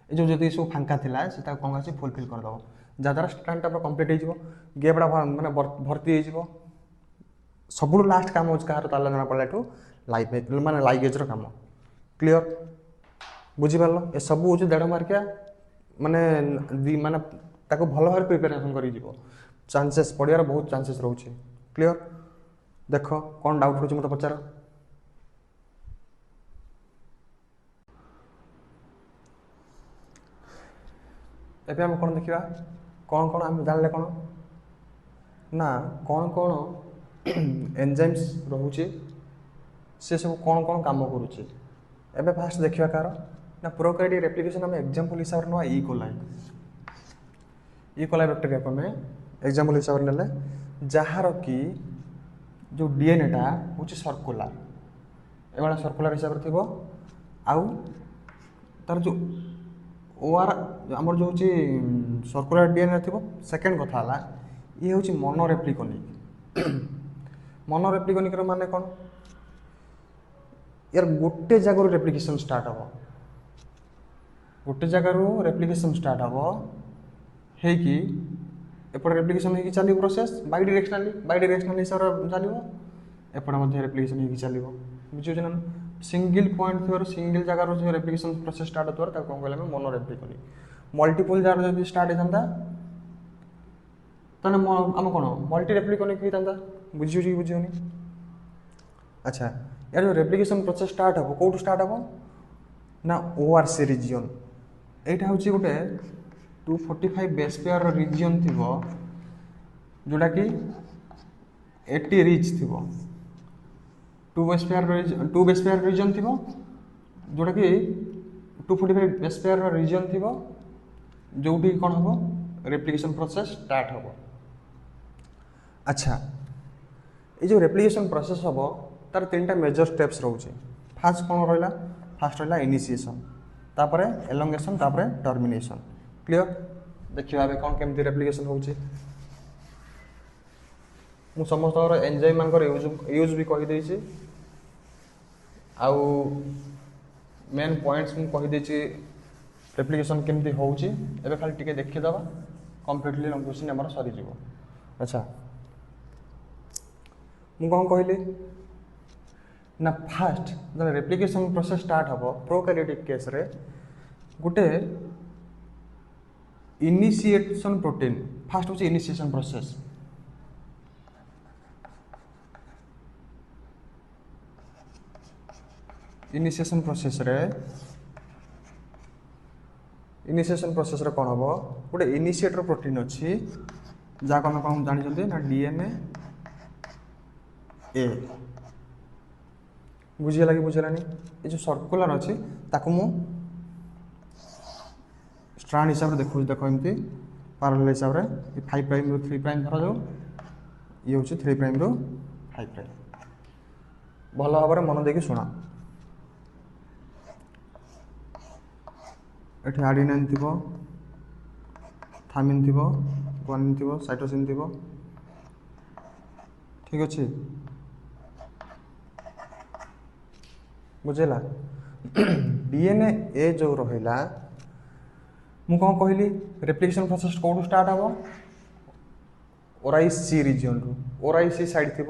ये जो सब फांका था से कौन आस फुलफिल करदेव जहाँद्वारा स्ट्रैंडटा पूरा कम्प्लीट हो गैपटा माने भर्ती हो सब लास्ट काम हो कहार ताला जना पड़ाठू माने लाइगेजर काम क्लियर बुझीपार ये सब हूँ 1.5 मार्किया माने माने ताको भल भाव प्रिपेरेसन कर चांसेस पड़ियार बहुत चांसेस रोचे क्लियर देख कौन डाउट रोचे मत पचार एबे हम कौन देखा कौन कौन आम जानले कौन ना कौन कौन एंजाइम्स रोचे से सब कौन कौन काम करुचे एबे फास्ट देखा कार ना प्रोकैरियोटिक रेप्लिकेशन आम एग्जांपल हिसाब से ना ई कोलाई बैक्टीरिया को आम एग्जांपल हिसाब से नेले जार कि जो डीएनएटा हूँ सर्कुलर एवं सर्कुलर हिसाब से थी आउ तार जो ओआर आमर जो सर्कुलर डीएनए थी सेकेंड कथा ये हूँ मोनोरेप्लिकोनिक मोनोरेप्लिकोनिक माने कौन यार गोटे जगह रेप्लिकेशन स्टार्ट हम गोटे जगार रेप्लिकेशन स्टार्ट हम होगी एपटे रेप्लिकेशन होगी चलो प्रोसेस बाई डायरेक्शनली हिसाब से चलो एपटे रेप्लिकेशन होगी चलो बुझे ना सिंगल पॉइंट थोर सिंगल जगार जो रेप्लिकेशन प्रोसेस स्टार्ट होता कौन कहले मोनोरेप्लिकोनिक मल्टीपल जार जो स्टार्ट होता आम कौन मल्टी रेप्लिकोनिक होता बुझे कि बुझे अच्छा यार जो रेप्लिकेशन प्रोसेस स्टार्ट हम कौटू स्टार्ट हम ना ORC रिजियन यहाँ हूँ गोटे 245 बेस पेयर रिजियन थी जोटा कि 80 रिच थी 2 बेस पेयर रिजियन थी जोटा कि 245 बेस पेयर रिजियन थी जो कौन हम रेप्लिकेशन प्रोसेस स्टार्ट हम अच्छा ये जो रेप्लिकेशन प्रोसेस हम तार 3टा मेजर स्टेप्स रोचे फास्ट कौन रहा फास्ट रहा इनिशिएशन तापर एलोंगेशन तापर टर्मिनेशन क्लियर देखिए कौन केमती रेप्लिकेशन होची मु समस्त एंजाइम मानकर यूज भी कहीदे आउ मेन पॉइंट्स मु कहीदे रेप्लिकेशन केमती होची एबे खाली टिके देखिदबा कंप्लीटली लॉन्ग क्वेश्चन हमर सरी जीवो अच्छा मु कौन कहली ना फास्ट जो रेप्लिकेशन प्रोसेस स्टार्ट हम प्रोकैरियोटिक केस रे गोटे इनिशिएशन प्रोटीन फास्ट हूँ इनिशिएशन प्रोसेस इनिशिएशन प्रोसेस रे कौन हम गोटे इनिशिएटर प्रोटीन अच्छी जहाँ आम कौन जानते ना डीएनए ए बुझीगला कि बुझेगानी ये जो सर्कुलर अच्छी ताकू मु स्ट्रांड हिसाब से देखो देख एमती पारालेल हिसाब से 5 प्राइम रु 3 प्राइम धर जाऊ ये हूँ 3 प्राइम रु 5 प्राइम भल भाव मन देकी शुण ये आडिनाइन थी थामिन थी ग्वानिन थी साइटोसिन थी ठीक अच्छे बुझेला डीएनए ए जो रहा मु कौन कहली रेप्लिकेशन प्रोसेस कौटू स्टार्ट हम ओराई-सी रिजन रु ओराई-सी साइड थी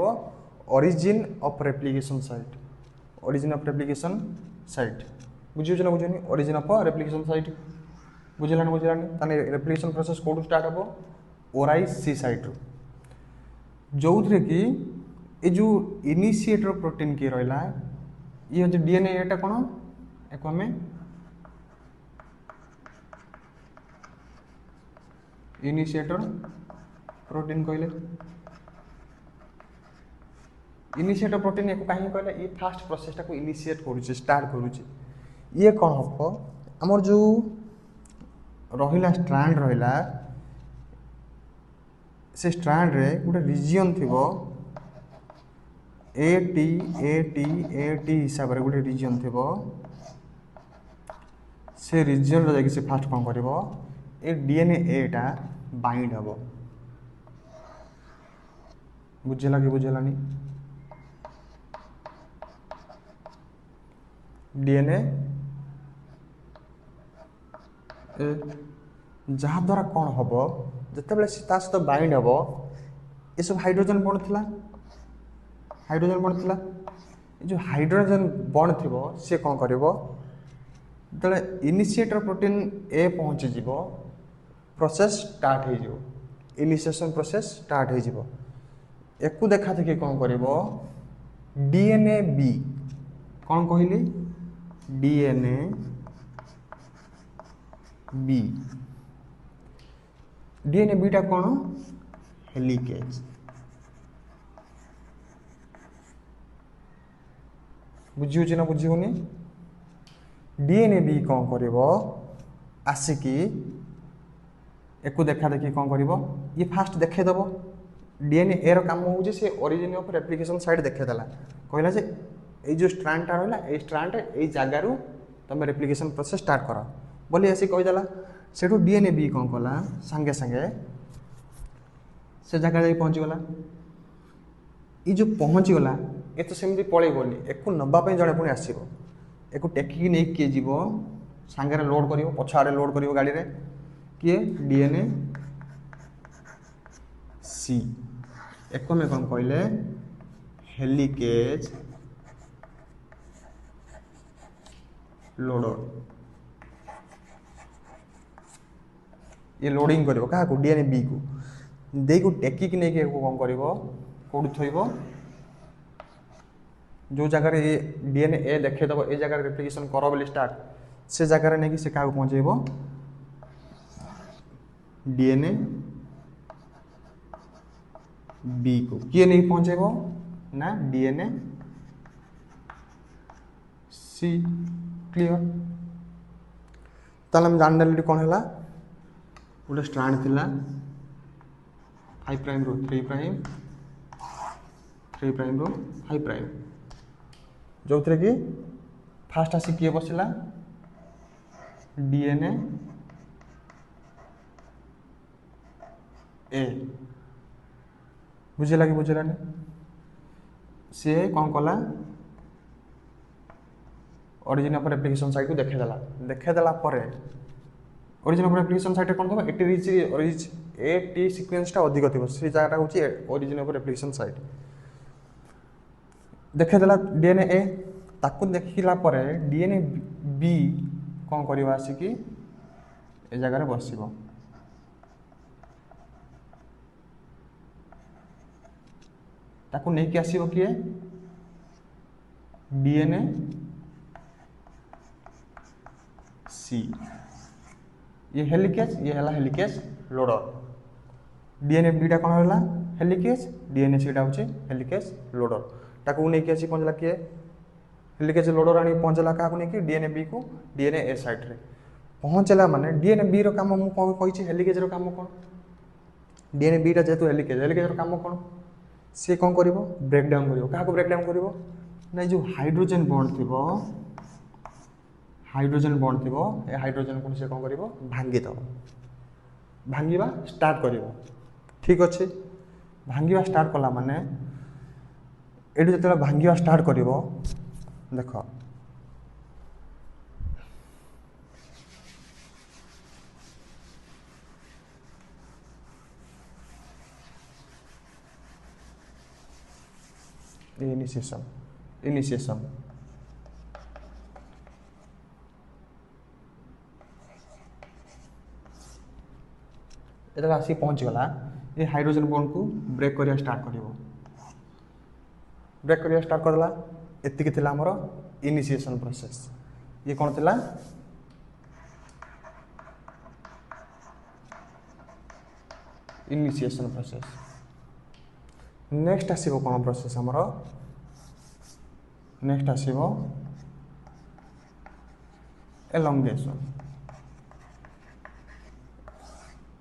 ओरिजिन ऑफ रेप्लिकेशन साइट बुझे ना बुझे ओरिजिन ऑफ रेप्लिकेशन साइट बुझेगा ताने रेप्लिकेशन प्रोसेस कौटू स्टार्ट हम ओराई-सी साइट रु जो थे कि ये जो इनिशिएटर प्रोटीन किए रहा ये जो डीएनए एटा कौन एक आम इनिशिएटर प्रोटीन कहले इनिशिएटर प्रोटीन एक कहीं कहले ये फास्ट प्रोसेसटा को इनिशिएट करुचे स्टार्ट करुचे ये कौन हम आमर जो रहिला स्ट्रांड रहिला से स्ट्रांड रे गोटे रिजियन थिबो ए टी हिसाब से गोटे रिजन थी से रिजन रे से फास्ट कौन कर डीएनए एटा बाइंड हम बुझेगा कि बुझेगानी डीएनए जहाँ द्वारा कौन हम जिते सहित बाइंड हम ये सब हाइड्रोजन बॉन्ड थिला जो हाइड्रोजन बॉन्ड थी सी कौन कर जो इनिशिएटर प्रोटीन ए पहुँची जीव प्रोसेस स्टार्ट हो इनिशिएशन प्रोसेस स्टार्ट हो एकू देखा देखी कौन कर डीएनए बी कौन कहली डीएनए बीटा कौन हेलिकेज बुझी ना बुझीनी डीएनए बी कौन कर आसिकी एक देखा देखी कौन कर ये फास्ट देखेदेव डीएनए ए रो काम हो से ओरिजिन ऑफ रेप्लिकेशन साइट देखेदेला कहला जे ये जो स्ट्रांडटा रहा ये स्ट्रांड ये जगार तुम रेप्लिकेशन प्रोसेस स्टार्ट कर बोली आसी कहीदेला से डीएनए बी कौन कला सांगे सांगे से जगह जाए पहुँचीगला ये जो पहुँचीगला ये तो सेमती पलैबनी एक नवापाई जड़े पुणी आसो एक टेकिकी नहीं किए जीव सांगे लोड कर पछ आड़े लोड कर गाड़ी रे किए डीएनए सी एक में कौन कहले हेलिकेज लोडर ये लोडिंग कर क्या डीएनए बी को दे को टेकिक नहीं कौन कर कौट थोब जो जगह ये डीएनए ए देखेदेव ए जगह रेप्लिकेशन कर बोली स्टार्ट से जगह नहीं से क्या पहुँचेब डीएनए बी को किए नहीं पहुँचेब ना डीएनए सी क्लियर ताल जानने कौन है गोटे स्ट्रांड थिला 5 प्राइम रु 3 प्राइम 3 प्राइम रु 5 प्राइम जो थे कि फास्ट आसी किए बसला डीएनए ए बुझेगा कि बुझेगानी सी कौन कला ओरिजिन ऑफ रेप्लिकेशन साइट को देखेदेला ओरिजिन ऑफ रेप्लिकेशन साइट कौन थोड़ा एटी सीक्वेंसटा अधिक थी से जगह हूँ ओरिजिन ऑफ रेप्लिकेशन साइट देखेदेला डीएनए ए ताकू देखला डीएनए बी कौन कर आसिकी ए जगह बस ताकू नहीं आसो किए डीएनए सी ये हेलिकेज ये है हेलिकेज लोडर डीएनए बीटा कौन है हेलिकेज डीएनए सीटा हूँ हेलिकेज लोडर ताकू नहीं आसी पहुँचला किए हेलिकेज लोडर आनी पहुँचला क्या नहीं डीएनए बी को डीएनए ए साइड रे पहुँचला माने डीएनए बी रो काम मुझे कही हेलिकेज रो काम कौन डीएनए बीटा जेहेतु हेलिकेज रो काम कौन सी कौन कर ब्रेकडाउन कर क्या ब्रेकडाउन कर ना जो हाइड्रोजन बॉन्ड थी हाइड्रोजन बॉन्ड थी ए हाइड्रोजन को सी कौन कर भांगीदेव भांगा स्टार्ट कर ठीक अच्छे भांगा स्टार्ट कला माने ये जो भांगा स्टार्ट कर देख इनिशिएशन इनिशिएशन ये आसिक पहुँचीगला ये हाइड्रोजन बॉन्ड को ब्रेक करिया स्टार्ट कर ब्रेक करिया स्टार्ट करदेला एतिक थिला हमर इनिशिएशन प्रोसेस ये कौन थिला इनिशिएशन प्रोसेस नेक्स्ट आसीबो कौन प्रोसेस हमर नेक्स्ट आसीबो एलोंगेशन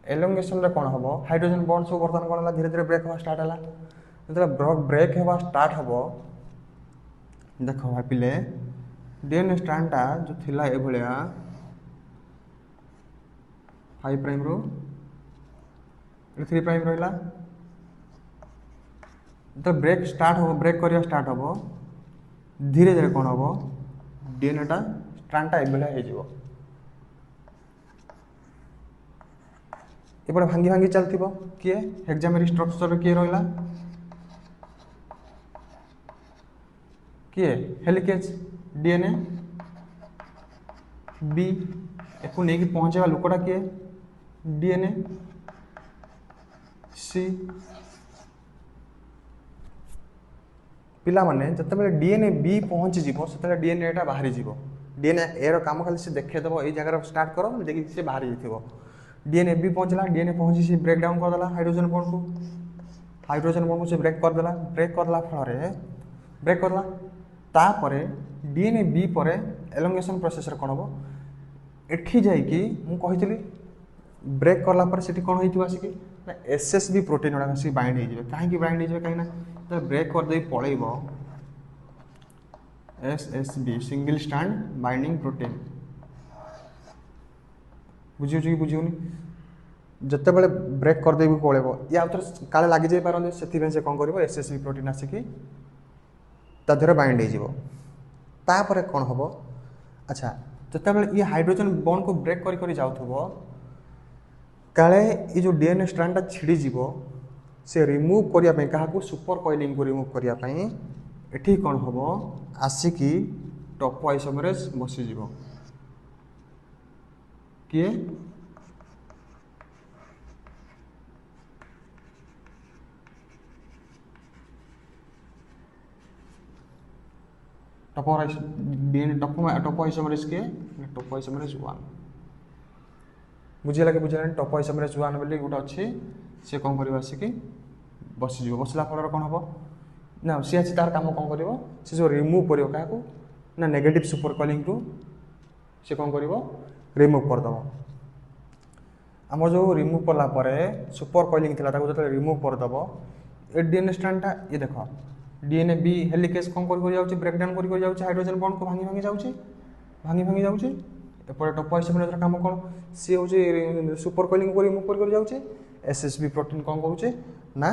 एलोंगेशन रे कौन हम हाइड्रोजन बॉन्ड सब बर्तमान कौन है धीरे धीरे ब्रेक हवा स्टार्ट है जो ब्रेक हवा स्टार्ट हम देख भापिले डीएनए स्ट्रैंडटा जो थिला ए भलिया 5 प्राइम रो 3 प्राइम रहिला तो ब्रेक स्टार्ट हो ब्रेक करिया स्टार्ट हम धीरे धीरे कौन हम डीएनएटा स्ट्रैंडटा ए भलिया हे जिवो एपटे भांगी भांगी चलती किए हेक्सामेरिक स्ट्रक्चर किए रहा किए हेलिकेज डीएनए बी एको नहीं पहुँचेगा लोकटा किए डीएनए सी पिला माने जब डीएनए बी पहुँची जीवो से डीएनए टा बाहरी जीवो डीएनए ए रो काम खाली से देखेदेव ये जगह स्टार्ट करो देखिए सी बाहरी जाइए डीएनए बी पहुँचला डीएनए पहुँची से ब्रेकडाउन करदेला हाइड्रोजन बॉन्ड को से ब्रेक करदेला फल ब्रेक करला तापर डीएनए बी पर एलोंगेशन प्रोसेस कौन हम एठी जाइकी मु कही ब्रेक करला पर सेठी कौन होइथिबा आसिकी एसएसबी प्रोटीन गुड़ा आसिक बाइंड हो कहीं बाइंड हो कहीं ब्रेक करदे पलैब SSB single strand binding protein बुझे कि बुझुनि जिते बड़े ब्रेक करदे भी पलैब या काले लग जाई पारंदे से कौन कर एसएसबी प्रोटीन आसिकी तादेह बाइंड होपर कौन हम अच्छा जिते ये हाइड्रोजन बॉन्ड को ब्रेक करी जाऊथबो काले ये जो डीएनए स्ट्रैंडटा छिड़ीज से रिमूव करने क्या सुपर कॉइलिंग को रिमूव करने एठी कौन हम आसिकी टॉप आइसोमेरेज बसीज किए टॉप आइसोमेरेज के टॉप आइसोमेरेज 1 बुझेगा कि बुझे टॉप आइसोमेरेज 1 बोली गोटे अच्छी सी कौन कर आसिक बसीज बसला फल कौन हम ना सी आसी तार काम कौन कर सी जो रिमूव कर क्या ना नेगेटिव सुपर कॉलिंग रु सी कौन कर रिमूव करदेव आम जो रिमूव कलापर सुपर कॉइलिंग थी जो रिमूव करदेव ए डीएनए स्ट्रैंडटा ये देख डीएनए बी हेलिकेज कौन कर ब्रेकडाउन कर हाइड्रोजन बॉन्ड को भांगी भांगी जाऊँगी एपटे टॉप आइसोमेरेज काम कौन सी हूँ सुपर कॉइलिंग को रिमूव कर एसएसबी प्रोटीन कौन करुचे ना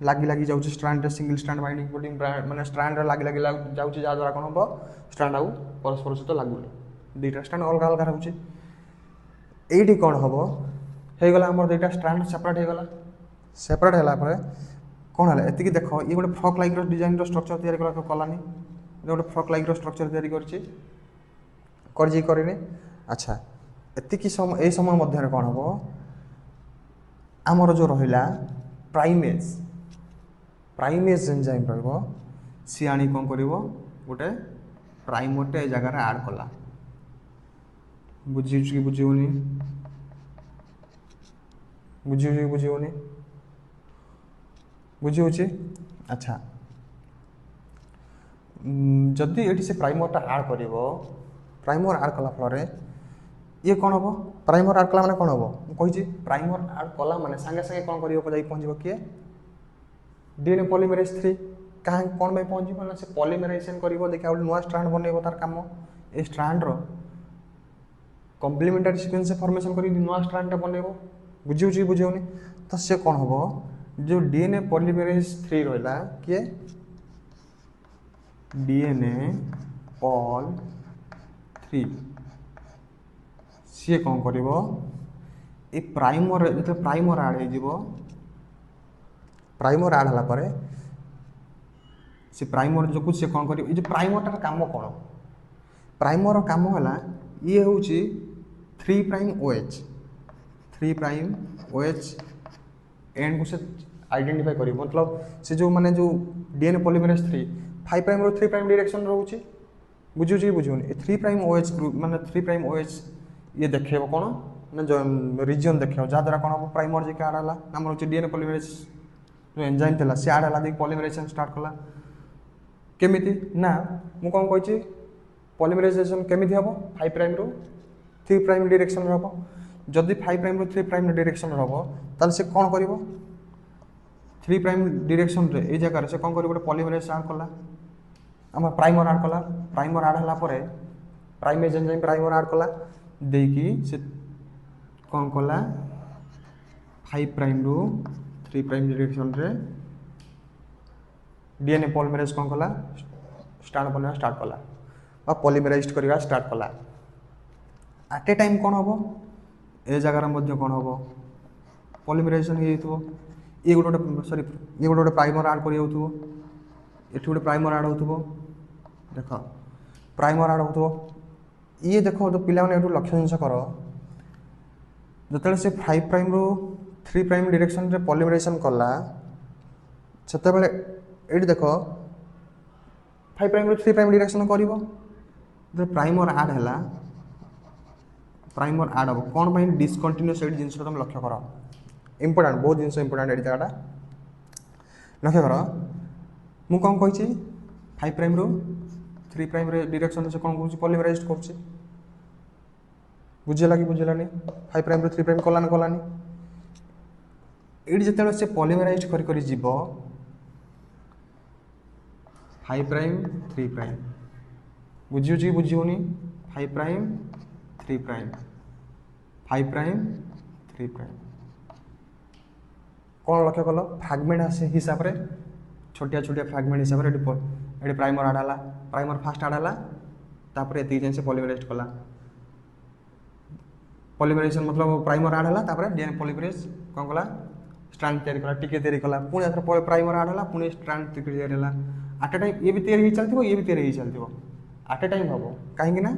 लगी लगी जाऊँ strand single strand binding protein माने स्ट्रैंड लगी लगी जाऊँ जहाँद्वारा कौन हम स्ट्रैंड आउ परस्पर सहित लगुनि दुईटा स्ट्रैंड अलग अलग रोचे ये कौन हम होगला आम दुईटा स्ट्रैंड सेपरेट होगला सेपरेट है कौन है एति देख ये गोटे फ्रक लाइक डिजाइन स्ट्रक्चर तैयारी कलानी गोटे फ्रक लाइक स्ट्रक्चर तैयारी करनी अच्छा एति समय मध्य कौन हम आमर जो रहा प्राइमेज एंजाइम सी आनी कौन कर गोटे प्राइमरटे जगार आड कला बुझी कि बुझीनी बुझी कि बुझीनी बुझी होची अच्छा जदि ये से प्राइमरटा आड कर प्राइमर आड कला फल ये कौन हम प्राइमर आड कला माने कौन हम कही प्राइमर आड कला माने सांगे सांगे कौन कर पहुँच किए डीएनए पॉलीमरेज 3 कहाँ कौन भाई पहुँच ना से पॉलीमराइजेशन कर देखा गोटे नुआ स्ट्रांड बनइब तार काम ए स्ट्रांड्र कम्प्लीमेंटारी सिक्वेन्स फॉर्मेशन कर नुआ स्ट्रांड बनइब बुझे बुझेनि तो सी कौन हम जो डीएनए पॉलीमरेज 3 रहा किए डीएनए पॉल 3 सी कौन कर प्राइमर जो प्राइमर आड हो प्राइमर आड है से प्राइमर जो कुछ से कौन कर जो प्राइमरटार काम कौन प्राइमर काम है ये हूँ 3 prime OH 3 prime OH and को से आइडेंटिफाई कर मतलब से जो माने जो डीएनए पॉलीमरेज 3 5 प्राइम रो 3 प्राइम डायरेक्शन रोचे बुझुची बुझुनी 3 प्राइम OH ग्रुप माने 3 प्राइम OH ये देखेबो कौन ना जो रीजन देखेबो जा द्वारा कौन हम प्राइमर जे आड है नाम हूँ डीएनए पॉलीमरेज जो एंजाइम था सी आड है पॉलीमराइजेशन स्टार्ट कला केमिति ना मु कौन कही पॉलीमराइजेशन केमिति हम 5 प्राइम रो 3 प्राइम डायरेक्शन हम जदि 5 प्राइम रो 3 प्राइम डायरेक्शन हम ताल से कौन कर 3 प्राइम डायरेक्शन रे ए जगह से कौन कर गोटे पॉलीमरेज आड कला आम प्राइमर आड कला प्राइमर आड है प्राइमेज एंजाइम प्राइमर आड कला देकी से कौन कला 5 प्राइम रू 3 प्राइम डायरेक्शन रे डीएनए पॉलीमरेज कौन कला स्टार्ट बनवा स्टार्ट कला और पॉलीमराइज करवा स्टार्ट कला एट ए टाइम कौन हम ए जगार कौन हम पॉलीमराइजेशन ये गोटे सॉरी ये गोटे प्राइमर आड कर ये गोटे प्राइमर आड हो देख प्राइमर आड हो ये देख तो पिला माने लक्ष्य जिनस कर जो से 5 प्राइम रू 3 प्राइम डायरेक्शन रे पॉलीमराइजेशन कला सेते बेले ये देख 5 प्राइम रू 3 प्राइम डायरेक्शन कर प्राइमर आड है प्राइमर आड हम कौन पर डिस्कंटिन्यूअस ये जिन तुम लक्ष्य कर इंपोर्टाट बहुत जिन इंपोर्टाट ये जगह लक्ष्य कर मु कौन कही 5 प्राइम रू 3 प्राइम डायरेक्शन से कौन कर पॉलीमराइज कर बुझेगा कि बुझेलानी 5 प्राइम रू 3 प्राइम कलानी कलानी ये जिते से पॉलीमराइज कर जीव 5 प्राइम 3 प्राइम बुझी बुझीनी 5 प्राइम 3 प्राइम 5 प्राइम 3 प्राइम कौन लक्ष्य कल फ्रागमेंट हिसाब से छोटिया छोटिया फ्रागमेंट हिसाब से ये प्राइमर आड है प्राइमर फास्ट आड है तापर ये से पॉलीमराइज कला पॉलीमराइजेशन मतलब प्राइमर आड है डीएनए पॉलीमरेज कौन कला स्ट्रांड तैयारी कला टिके तैयारी कला पुणी आथर प्राइमर आड है पुणी स्ट्रांड तैयारी है एट ए टाइम ये भी तैयारी चलती ये भी तैयारी चलती एट ए टाइम हम कहीं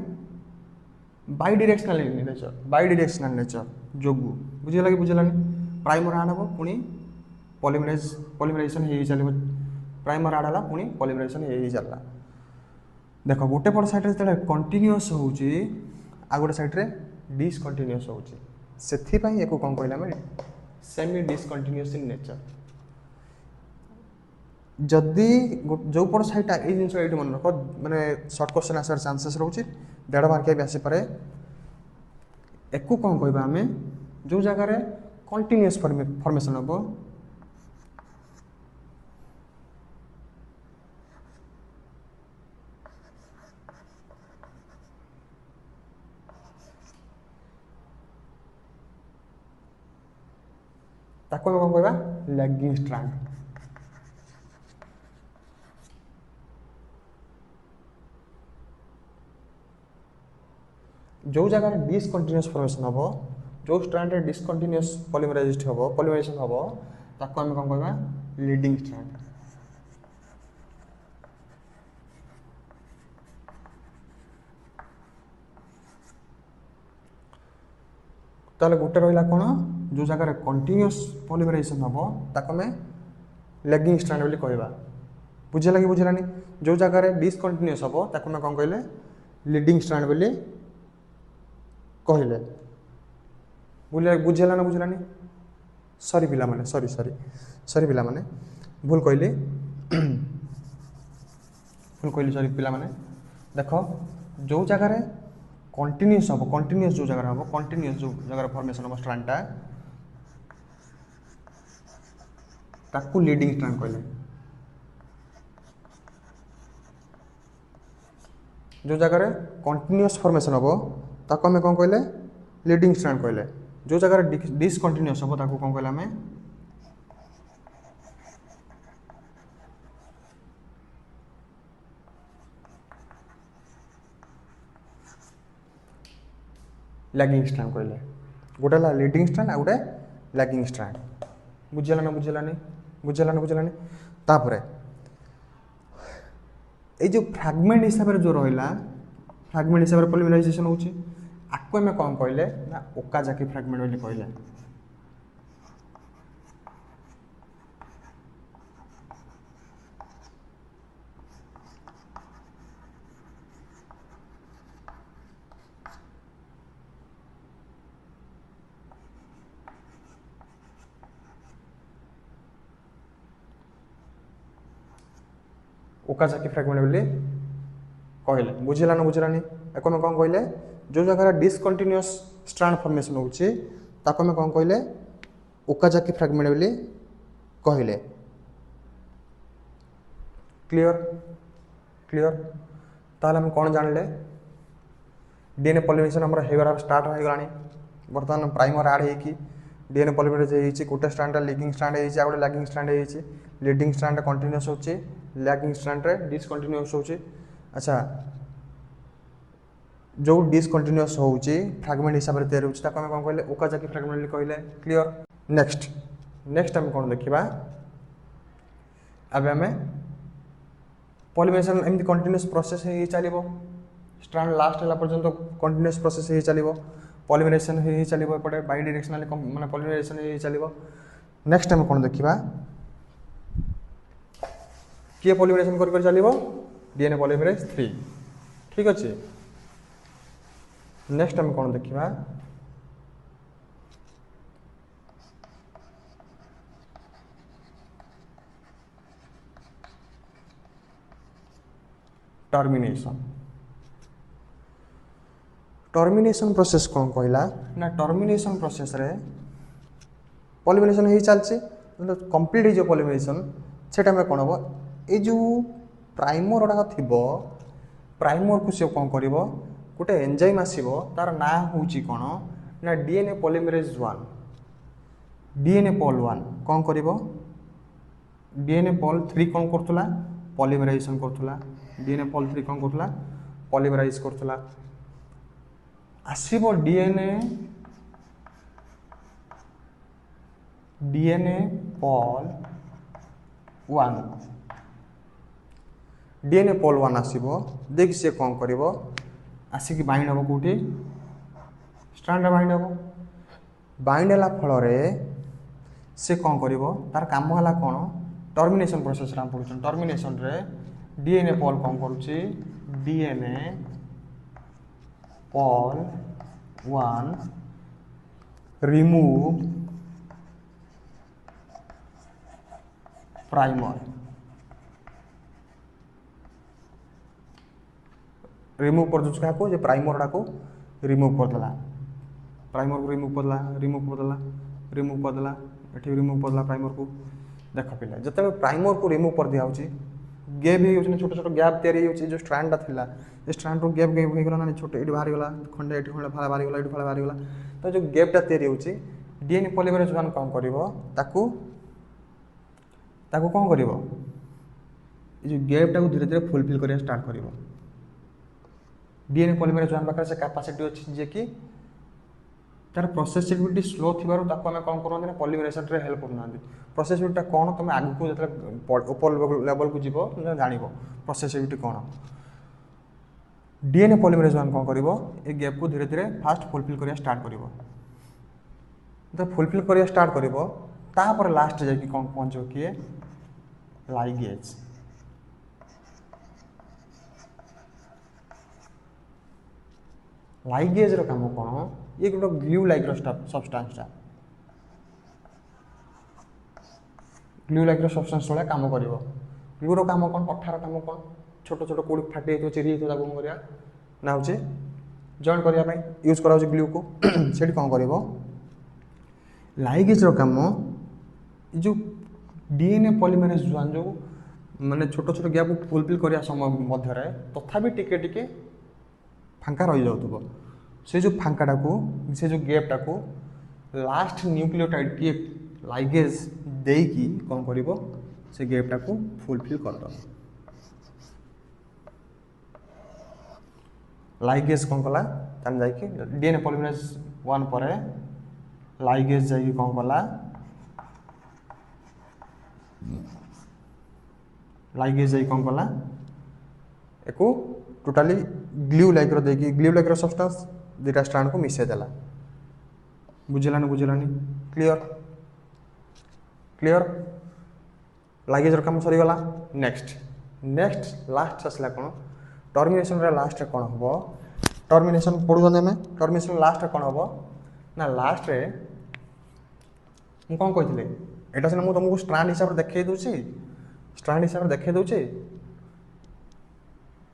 बाई डायरेक्शनल नेचर जोगु बुझेगा कि बुझेलानी प्राइमर आड हम पुणी पॉलीमराइजेशन हो चलो प्राइमर आड है पुणी पॉलीमराइजेशन हो चलला देख गोटे पट साइड जो कंटिन्यूअस हो गोटे साइड्रे डिसकंटिन्यूअस हो कौन कहला सेमी डिसकंटिन्यूअस इन नेचर जदि जो पट साइडटा ये जिन ये मन रख मैंने सर्ट क्वेश्चन आसार चांसेस रोचे 1.5 मार्किया भी आसीपे एक कौन कहवा आम जो जगार कंटिन्यूअस फॉर्मेशन हम ताको कौन कहवा लैगिंग स्ट्रांड जो जगह डिसकंटिन्यूअस फॉर्मेशन हम जो स्ट्रांड डिसकंटिन्यूअस पॉलीमराइजेशन हम ताको आम कौन कहवा लीडिंग स्ट्रांड ताले गोटे रहा कौन जो जगह कंटिन्यूअस पॉलीमराइजेशन हम ताको आम लैगिंग स्ट्रांड बोली कहवा बुझेगा कि बुझेलानी जो जगह डिसकंटिन्यूअस हम ताको आम कौन कहले लीडिंग स्ट्रांड बोली कहले बुझेगा ना बुझलानी सरी पिला माने सरी सरी सरी पिला माने भूल कहली भूल कहली सरी पिला माने देख जो जगार कंटिन्यूस हम कंटिन्यूस जो जगह हम कंटिन्यूस जो जगह फॉर्मेशन हम स्ट्रैंडटा ताकू लीडिंग स्ट्रैंड कहले जो जगह कंटिन्यूस फॉर्मेशन हम ताकू आम कौन कहले लीडिंग स्ट्रैंड कहले जो जगह डिसकंटिन्यूस हम ताकू कौन कहले आम लैगिंग स्ट्रैंड कहले गोटे लीडिंग स्ट्रैंड आ गोटे लैगिंग स्ट्रैंड बुझेगा ना बुझेलानी बुझेगा ना बुझेलानी तापर ये जो फ्रैगमेंट हिसाब से जो रहा फ्रैगमेंट हिसाब से पॉलीमराइजेशन होची आपको आम कौन कहले ना ओकाजाकी फ्रैगमेंट बोली कहले ओकाजाकी फ्रैगमेंट बोली कहले बुझेगा ना बुझेलानी आपको आम कौन कहले जो जगह डिसकंटिन्यूअस स्ट्रैंड फॉर्मेशन होची ताको आम कौन कहले ओकाजाकी फ्रैगमेंट बोली कहले क्लियर क्लियर ताहले हम कौन जानले डीएनए पॉलीमराइजेशन हमर हेबार स्टार्ट हो गलानी वर्तमान प्राइमर ऐड हेकी डीएनए पॉलीमराइज होईची गोटे स्ट्रैंड लीडिंग स्ट्रैंड होईची आ गोटे लैगिंग स्ट्रैंड होईची लीडिंग स्ट्रैंड कंटिन्यूअस होची लैगिंग स्ट्रैंड रे डिसकंटिन्यूअस होची अच्छा जो डिसकंटिन्यूअस होची फ्रैगमेंट हिसाब से तैयार होची ताको हम कोन कहले ओकाजाकी फ्रैगमेंट कहले क्लियर नेक्स्ट नेक्स्ट हम कोन देखिबा अब हमें पॉलीमराइजेशन एमती कंटिन्यूअस प्रोसेस हे चलिबो स्ट्रैंड लास्ट होला पर्यंत कंटिन्यूअस प्रोसेस हे चलिबो पॉलीमराइजेशन हे चलिबो एपटे बाई डायरेक्शनली माने पॉलीमराइजेशन हे चलिबो नेक्स्ट हम कोन देखिबा किए पॉलीमराइजेशन कर चलिबो डीएनए पॉलीमरेज 3 ठीक अच्छे नेक्स्ट हम कौन देखा टर्मिनेशन टर्मिनेशन प्रोसेस कौन कहला ना टर्मिनेशन प्रोसेस रे पॉलीमराइजेशन ही चलছে कंप्लीट हो पॉलीमराइजेशन सेटा में कौन हम ये जो प्राइमर गुड़ाक थी प्राइमर को सी कौन कर गोटे एंजाइम आसो तार ना हूँ कौन ना डीएनए पॉलीमरेज 1 डीएनए पॉल 1 कौन कर डीएनए पॉल 3 कौन करूला पॉलीमराइजेशन करूला डीएनए पॉल 3 कौन करूला पॉलीमराइज करूला आसो डीएनए पॉल 1 डीएनए पॉल 1 आसो देख सी कौन कर आसिक बाइंड हम कौटी स्ट्रैंड बाइंड हम बाइंड है फल से कौन कर तार काम है कौन टर्मिनेशन प्रोसेस हम पढ़ुन टर्मिनेशन रे डीएनए पॉल कौन करुच्ची DNA pol 1 remove primer remove कर दूसरा को जो प्राइमर गुड़ा को रिमूव करदेला प्राइमर को रिमूव करदेला रिमूव करदेला रिमूव करदेला ये रिमूव करदेला प्राइमर को देख पिला जिते प्राइमर को रिमूव कर दिया गैप हो छोट छोट गैप या जो स्ट्रैंडटा थिला ये स्ट्रैंड रो गैप गैप हो गला ना छोटे ये बाहरी गला खंडे ये खंडे फाला बाहरी गला ये फाला बाहरी गला तो जो गैपटा तैयारी होची डीएनए पॉलीमरेज 1 कौन करिवो ताकू कौन करिवो ये जो गैपटा को धीरे धीरे फुलफिल करिया स्टार्ट करिवो डीएनए पॉलीमरेज 1 पाखे से कैपेसिटी अच्छी जे कि तार प्रोसेसिबिलिटी स्लो थी आम कौन करना पॉलीमराइजेशन रे हेल्प करना प्रोसेसिबिलिटी कौन तुम आग को जो ऊपर लेवल को जीव जान प्रोसेसिबिलिटी कौन डीएनए पॉलीमरेज 1 कौन कर गैप को धीरे धीरे फास्ट फुलफिल करिया स्टार्ट कर तो फुलफिल करिया स्टार्ट कर लास्ट जाकि कौन पहुँच किए लाइगेज लाइगेज रो काम कौन ये गोटे ग्लू लाइक सब्सटेंसटा ग्लू लाइक सब्सटेंस भाया काम कर ग्लू रो काम कौन अठार काम कौन छोट छोट कोड़ी फाटी होती चिरी होता कौन करा ना हूँ जॉइन करने यूज करा ग्लू को से कौन कर लाइगेज रो काम जो डीएनए पॉलीमरेज जो माने छोट छोट गैप को फुलफिल करने समय मध्य तथापि टिके टिके फांका रही जाऊथबो से जो फांकाटा को से जो गैपटा को लास्ट न्यूक्लियोटाइड की लाइगेज देकी कौन करिवो से गैपटा को फुलफिल कर दो लाइगेज कौन कला तान जाई डीएनए पॉलीमरेज 1 पर लाइगेज जाई कौन कला लाइगेज जाई कौन कला एको टोटाली ग्लू लाइक देखिए ग्लू लाइक सब्सटेंस दुटा स्ट्रैंड को मिसई देला बुझलानी बुझलानी क्लियर क्लियर लाइगेज काम सरीगला नेक्स्ट नेक्स्ट लास्ट आसला कौन टर्मिनेशन लास्ट कौन हम टर्मिनेशन पढ़ुन आम टर्मिनेशन लास्ट कौन हम ना लास्ट रे मु कौन कही एटा सिना मु तुमको स्ट्रैंड हिसाब से देखई दूची स्ट्रैंड हिसाब से देखई दूची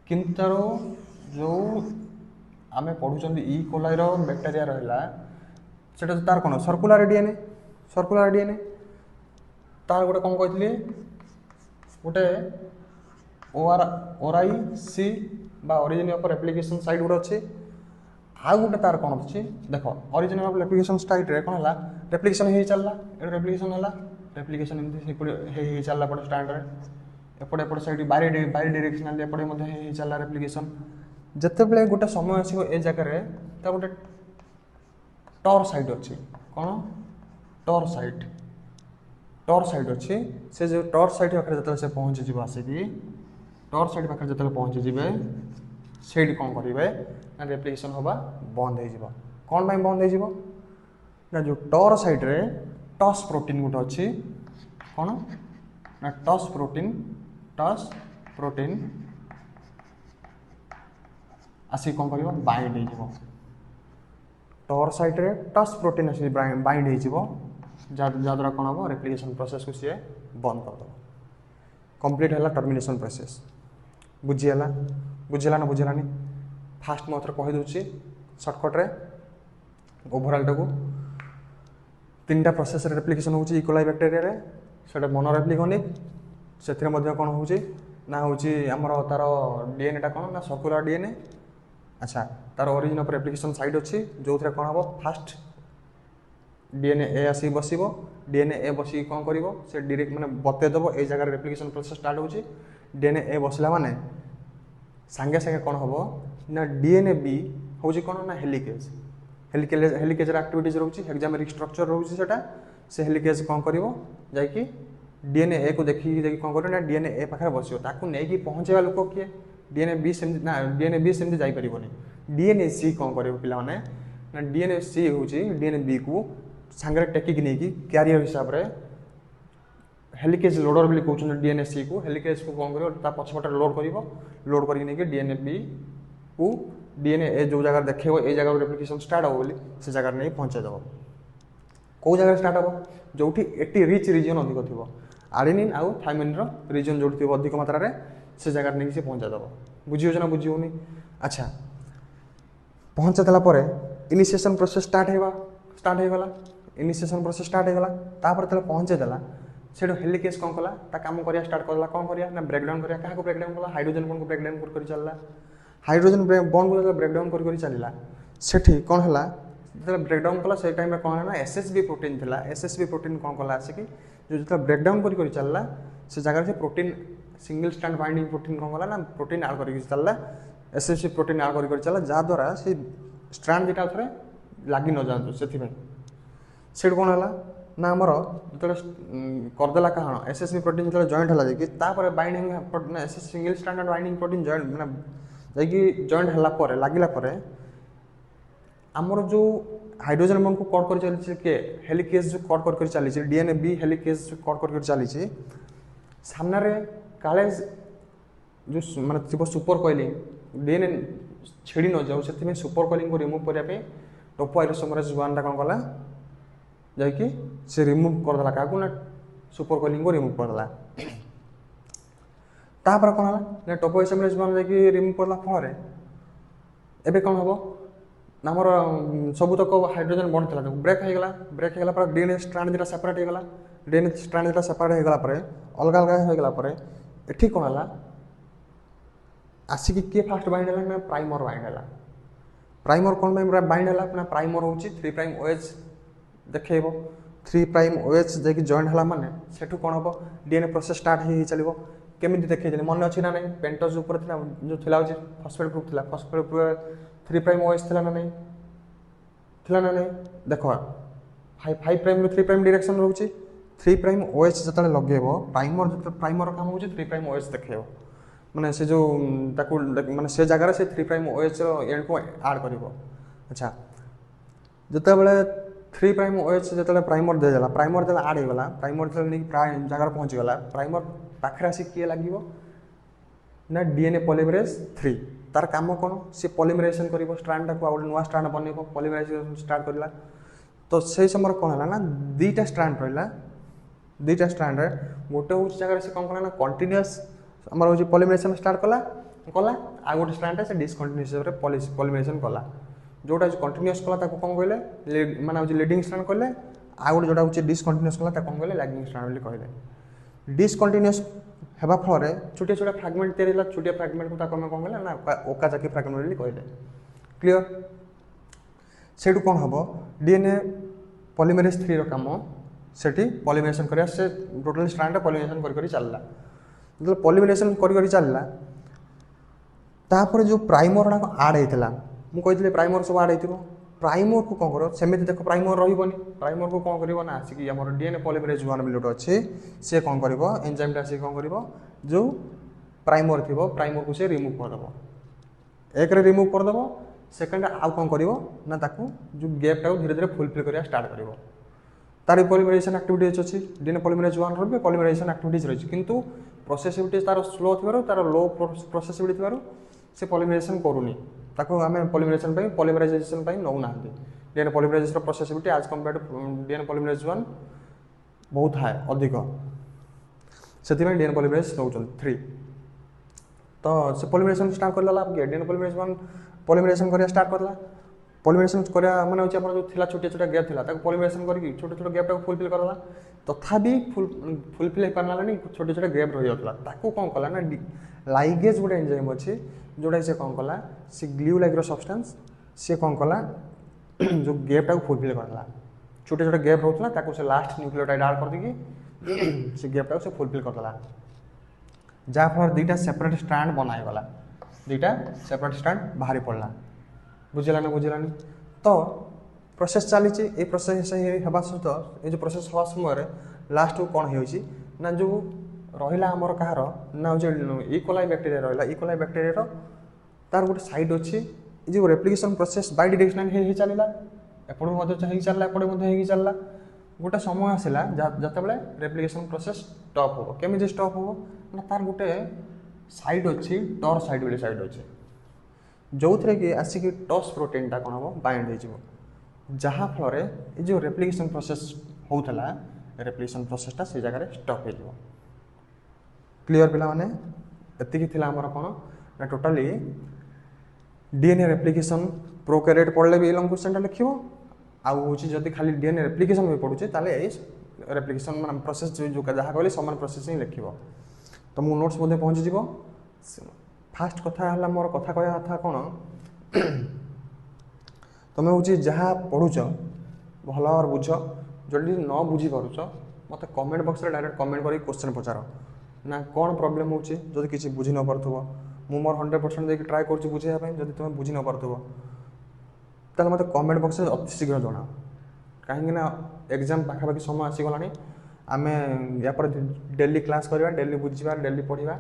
किंतु तार जो आम पढ़ुं इ कोलाई बैक्टेरिया रहा से तार कौन सर्कुलर डीएनए तार गोटे कौन कही गोटे ORI C origin of replication site गोटे अच्छे आउ गोटे तार कौन अच्छी देख ओरिजिन ऑफ रेप्लिकेशन साइट रे कौन है रेप्लिकेशन हो चलला रेप्लिकेशन है रेप्लिकेशन एमती चलला पड़े स्टैंड रे एपटे एपटे साइड बारी डायरेक्शनल एपटे मध्य चलला रेप्लिकेशन जिते गोटे समय आसो ए जगह गोटे टॉर साइट अच्छी कौन टॉर साइट अच्छी से जो टॉर साइट पाखे जो से पहुँची जी आसिकी टॉर साइट पाखे जो पहुँची जी से कौन करेंगे ना रेप्लिकेशन हवा बंद हो कौन पाई बंद हो ना जो टॉर साइट रे टस प्रोटीन गोटे अच्छी कौन ना टस प्रोटीन आसिक कौन कर बाइंड हो टॉर साइट रे टस प्रोटीन आसिक बाइंड हो जहाँद्वारा कौन हम रेप्लिकेशन प्रोसेस को सी बंद करद कंप्लीट है टर्मिनेशन प्रोसेस बुझीगला बुझेगा ना बुझेलानी फास्ट मैं कहीदे सर्टकट रे ओभरऑल टाको 3टा प्रोसेस रेप्लिकेशन होची इकोलाई बैक्टेरिया रे सेटा मोनो रेप्लिकोनिक से कौन हो ना हूँ आमर तार डीएनए टा कौन ना सर्कुलर डीएनए अच्छा तार ओरिजिन ऑफ रेप्लिकेशन साइट अच्छी जो कौन हम फास्ट डीएनए ए आसिक बस डीएनए ए बस कौन कर से डायरेक्ट मैंने बतेदेव ए जगह रेप्लिकेशन प्रोसेस स्टार्ट हो डीएनए ए बसला माने सांगे सांगे कौन हम ना डीएनए बी हूँ कौन ना हेलिकेज हेलिकेज एक्टिविटीज रोचे हेक्सामेरिक स्ट्रक्चर रोचे से हेलिकेज कौन कर जाकि डीएनए ए को देखिए कौन कर ना डीएनए ए पाखे बस नहीं पहुँचेगा लोक किए डीएनए बी सेमती ना डीएनए बी सेमती जापरिबनी डीएनए सी कौन कर पाने ना डीएनए सी हूँ डीएनए बी को सांगे टेकिक नहीं क्यारियर हिसाब से हेलिकेज लोडर भी कहते डीएनए सी को हेलिकेज को कौन कर पछपटे लोड कर डीएनए बी को डीएनए ए जो जगह देखे ये जगह रेप्लिकेशन स्टार्ट हो से जगह नहीं पहुँचादेव कौ जगह स्टार्ट हम जो एटी रिच रिजन अधिक थी आडेनिन आउ थायमिन रिजन जो थी अधिक मात्रा रे से जगह नहीं से पहुँचादेव बुझी ना बुझी होनी अच्छा पहुँचादेला इनिशिएशन प्रोसेस स्टार्ट होगा इनिशिएशन प्रोसेस स्टार्ट होगा तापर तले पहुँचेदेला से हेलिकेज कौन कला काम करिया स्टार्ट करला कौन करिया ना ब्रेकडाउन करिया क्या ब्रेकडाउन कला हाइड्रोजन बॉन्ड को ब्रेकडाउन कर चलला हाइड्रोजन बॉन्ड को ब्रेकडाउन कर चलला सेठी कौन है जो ब्रेकडाउन कला से टाइम कौन है ना एसएसबी प्रोटीन थिला एसएसबी प्रोटीन कौन कला आसिक जो ब्रेकडाउन कर चलला से जगह से protein single stand binding protein कौन कला ना प्रोटीन आड कर चलला एसएसबी प्रोटीन आड कर चलला जहाँद्वारा से स्ट्रैंड दुटा थे लगी न जातु से कौन है ना आमर जो करदेला कहाँ एसएसबी प्रोटीन जो जॉइंट है कि binding single stand binding protein joint मैंने जॉइंट है लगिला आमर जो हाइड्रोजन बॉन्ड को कट कर चली के हेलिकेज जो कट कर चली डीएनए बी हेलिकेज जो कट कर चली सामने काले जो माने सुपर कोइलिंग डीएनए छिड़ी न जाऊ से सुपर कॉलिंग को रिमूव करने टोपोआइसोमरेज 1 कौन कला जाकि से रिमूव करदेला क्या ना सुपर कॉलिंग को रिमूव करदेला तापर कौन है ना टोपोआइसोमरेज 1 जाकि रिमूव करला फल एबे कौन हम ना आमर सबुतक हाइड्रोजन बॉन्ड था ब्रेक होगा पर डीएनए स्ट्रांड दुटा सेपरेट होगा डीएनए स्ट्रांड दुटा सेपरेट होगा अलग अलग होगा एठी कौन है आसिक किए फास्ट बाइंड है ना प्राइमर बाइंड है प्राइमर कौन बाइंड है ना प्राइमर हूँ 3 प्राइम OH देखो 3 प्राइम OH जैक जॉइंट है माने सेठू कौन हम डीएनए प्रोसेस स्टार्ट हो चलो केमी देखी मन अच्छी ना नहीं पेंटोज ऊपर था जो थिला फॉस्फेट ग्रुप था फॉस्फेट ग्रुप 3 प्राइम OH थिला ना नहीं देख 5 प्राइम रु 3 प्राइम डायरेक्शन रोचे 3 प्राइम OH जो लगे प्राइमर काम हो 3 प्राइम OH देखेब माने से जो माने से जगह से 3 प्राइम OH एंड को ऐड कर अच्छा जिते बड़े 3 प्राइम OH जो प्राइमर देदेला प्राइमर जो ऐड होगा प्राइमर जो नहीं जगह पहुँचीगला प्राइमर पाखे आसी किए लगे ना डीएनए पॉलीमरेज 3 तार काम कौन सी पॉलीमराइजेशन कर स्ट्रांड को नुआ स्ट्रांड बन पॉलीमराइजेशन स्टार्ट करला तो से समय कौन है ना दुईटा स्ट्रांड रहा दुईटा स्ट्रांड गोटे हूँ जगह से कौन कला ना कंटिन्यूअस आम हूँ पॉलीमराइजेशन स्टार्ट कला कला आ गोटे स्ट्रांड से डिसकंटिन्यूअस पॉलीमराइजेशन कला जोटा कंटिन्यूअस कला कौन कहले माने हूँ लीडिंग स्ट्रांड कहले आ गोटे जोटा हूँ डिसकंटिन्यूअस कला कौन कहले लैगिंग स्ट्रांड कहले डिसकंटिन्यूअस हेबा फल छोटिया छोटा फ्रागमेंट तैयारी छोटिया फ्रागमेंट को कौन कहले ना ओकाजाकी फ्रागमेंट कहले क्लियर से कौन हम डीएनए पॉलीमरेज 3 काम से पॉलीमरेशन करा से टोटल स्ट्रांड पॉलीमरेशन कर चलला जो पॉलीमरेशन कर चलला तापर जो प्राइमर गुड़ाक आड होता मुझे प्राइमर सब आड हो प्राइमर को कौन कर सेमती देख प्राइमर रही प्राइमर को कौन कर आसिक आम डीएनए पॉलीमरेज 1 बोली गोटे अच्छे सी कौन कर एंजाइमटा आसिक कौन कर जो प्राइमर थी प्राइमर को सी रिमूव करदेव एक रिमूव करदेव सेकेंड आउ कौन कर ना ताकू जो गैपटा धीरे धीरे फुलफिल करा स्टार्ट कर तार पॉलीमराइजेशन एक्टिविटीज अच्छी डीएनए पॉलीमरेज 1 रो पॉलीमराइजेशन एक्टिविटीज रही किंतु प्रोसेसिबिलिटी तार स्लो थी तार लो प्रोसेसिबिलिटी थी से पॉलीमराइजेशन करूनी ताको आम पॉलीमराइजेशन नौना डीएनए पॉलीमराइजेशन प्रोसेसिबिलिटी आज कंपेयर टू डीएनए पॉलीमरेज 1 बहुत हाई अधिक से डीएनए पॉलीमरेज नौ 3 तो से पॉलीमराइजेशन स्टार्ट करला डीएनए पॉलीमरेज 1 पॉलीमराइजेशन करिया स्टार्ट करला पॉलीमराइजेशन करिया माने होची हमर जो थिला छोटे छोटे गैप थिला ताको पॉलीमराइजेशन करके छोटे छोटे गैप को फुलफिल करला तथापि फुलफिल हो पारला नहीं छोटे छोटे गैप रही जाता ताको कौन कला ना लाइगेज गोटे एंजाइम अच्छी जोटा से कौन कला से ग्लू लाइक सब्सटेंस सी कौन कला जो गैपटा को फुलफिल करला छोटे छोटे गैप रोला ताको से लास्ट न्यूक्लियोटाइड ऐड कर देगी से गैपटा से फुलफिल करदेला जहाँफल दुईटा सेपरेट स्ट्रांड बनाईगला दुईटा सेपरेट स्ट्रांड बाहरी पड़ला बुझेलानी तो प्रोसेस चली ये प्रोसेस होगा सहित ये जो प्रोसेस हवा समय लास्ट को कौन हो ना जो रहा आमर कहार ना जो इकोलाई बैक्टेरिया रहा इकोलाई बैक्टेरिया तार गोटे साइड अच्छी जो रेप्लिकेशन प्रोसेस बाय डायरेक्शनल हो चलला एपटे चलला एपटे चलला गोटे समय आसला जिते बड़े रेप्लिकेशन प्रोसेस स्टॉप हो केमी स्टॉप हो ना तार गोटे साइड अच्छी टॉर साइड बोली साइड अच्छे जो थे कि आसिक टॉस प्रोटीनटा कौन हम बाइंड हो जहाँफल ये जो रेप्लिकेशन प्रोसेस होता रेप्लिकेशन प्रोसेसटा से जगह स्टॉप हो क्लियर पिला माने एतिकी थिला हमर कोन ना टोटली डीएनए रेप्लिकेशन प्रोकैरियोट पढ़ले भी लंग क्वेश्चन लिखियो आउ होची जदी खाली डीएनए रेप्लिकेशन भी पढुचे ताले ए रेप्लिकेशन मान प्रोसेस जो जहाँ कहले समान प्रोसेस ही लिखियो तो मु नोट्स मध्ये पहुंची जीवो फास्ट कथा हला मोर कथा कहया कथा कोन तमे होची जहाँ पढुच भल और बुझ जल्दी न बुझी पारुच मते कमेंट बॉक्स रे डायरेक्ट कमेंट करी क्वेश्चन पचारो ना कौन प्रॉब्लम होची जदि किसी बुझी न पारथुबो मु मोर 100% देके ट्राई करछु बुझेया पय जदि तुमे बुझी न पारथुबो ताले मते कमेंट बॉक्स रे अति शीघ्र जणा काहेकि ना एग्जाम पाखापाखि समय आसी गलानी आमे या पर डेली क्लास करबा डेली बुझिबा डेली पढिबा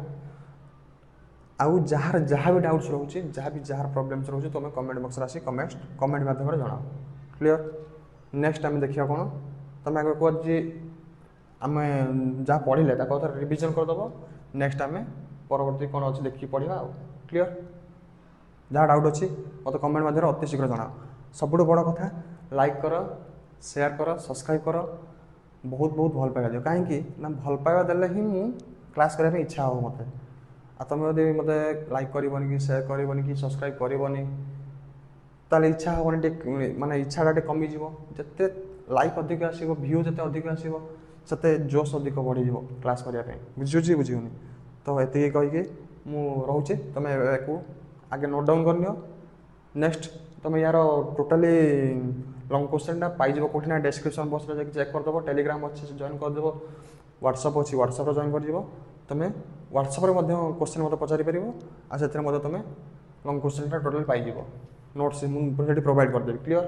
आउ जहाँ जहाँ भी डाउट्स रोचे जहाँ भी जहाँ प्रॉब्लम्स रोचे तुम कमेंट बॉक्स आसी कमेंट माध्यम जनाओ क्लियर नेक्स्ट आम देखिए कौन तुम आगे कह जी आम जहाँ पढ़ले रिविजन करदेव नेक्स्ट आम परवर्ती कौन अच्छे देखिए पढ़ा क्लियर। जहाँ डाउट अच्छी मत कमेंट मध्य अति शीघ्र जनाओ। सबुठ बड़ कथा लाइक कर, शेयर कर, सब्सक्राइब कर, बहुत बहुत भल पाइबा दियो। कहीं ना भल पाइबा देले ही मु क्लास करने इच्छा हो मत। आ तुम यदि मत लाइक करबनी कि शेयर करबनी कि सब्सक्राइब करबनी ताले इच्छा होनी माने इच्छाटा टे कमी जीवो। जते लाइक अधिक आसीबो, व्यू जते अधिक आसीबो, सेते जोश अधिक बढ़ी जीवो क्लास करिया पे। बुझुची बुझिउनी तो एति कहि के मु रहउचे। तमे को आगे नोट डाउन करनियो। नेक्स्ट तुम यार टोटाली लॉन्ग क्वेश्चन पाइब कौटी ना डिस्क्रिप्शन बॉक्स में जाके चेक करदेव। टेलीग्राम अच्छे जॉइन करदेव, व्हाट्सअप अच्छी व्हाट्सअप जॉइन कर तुम व्हाट्सअप क्वेश्चन मत पचारि पार आ से तुम लॉन्ग क्वेश्चन टोटाल पाइब नोट्स मुझे प्रोवाइड करदेवी। क्लियर।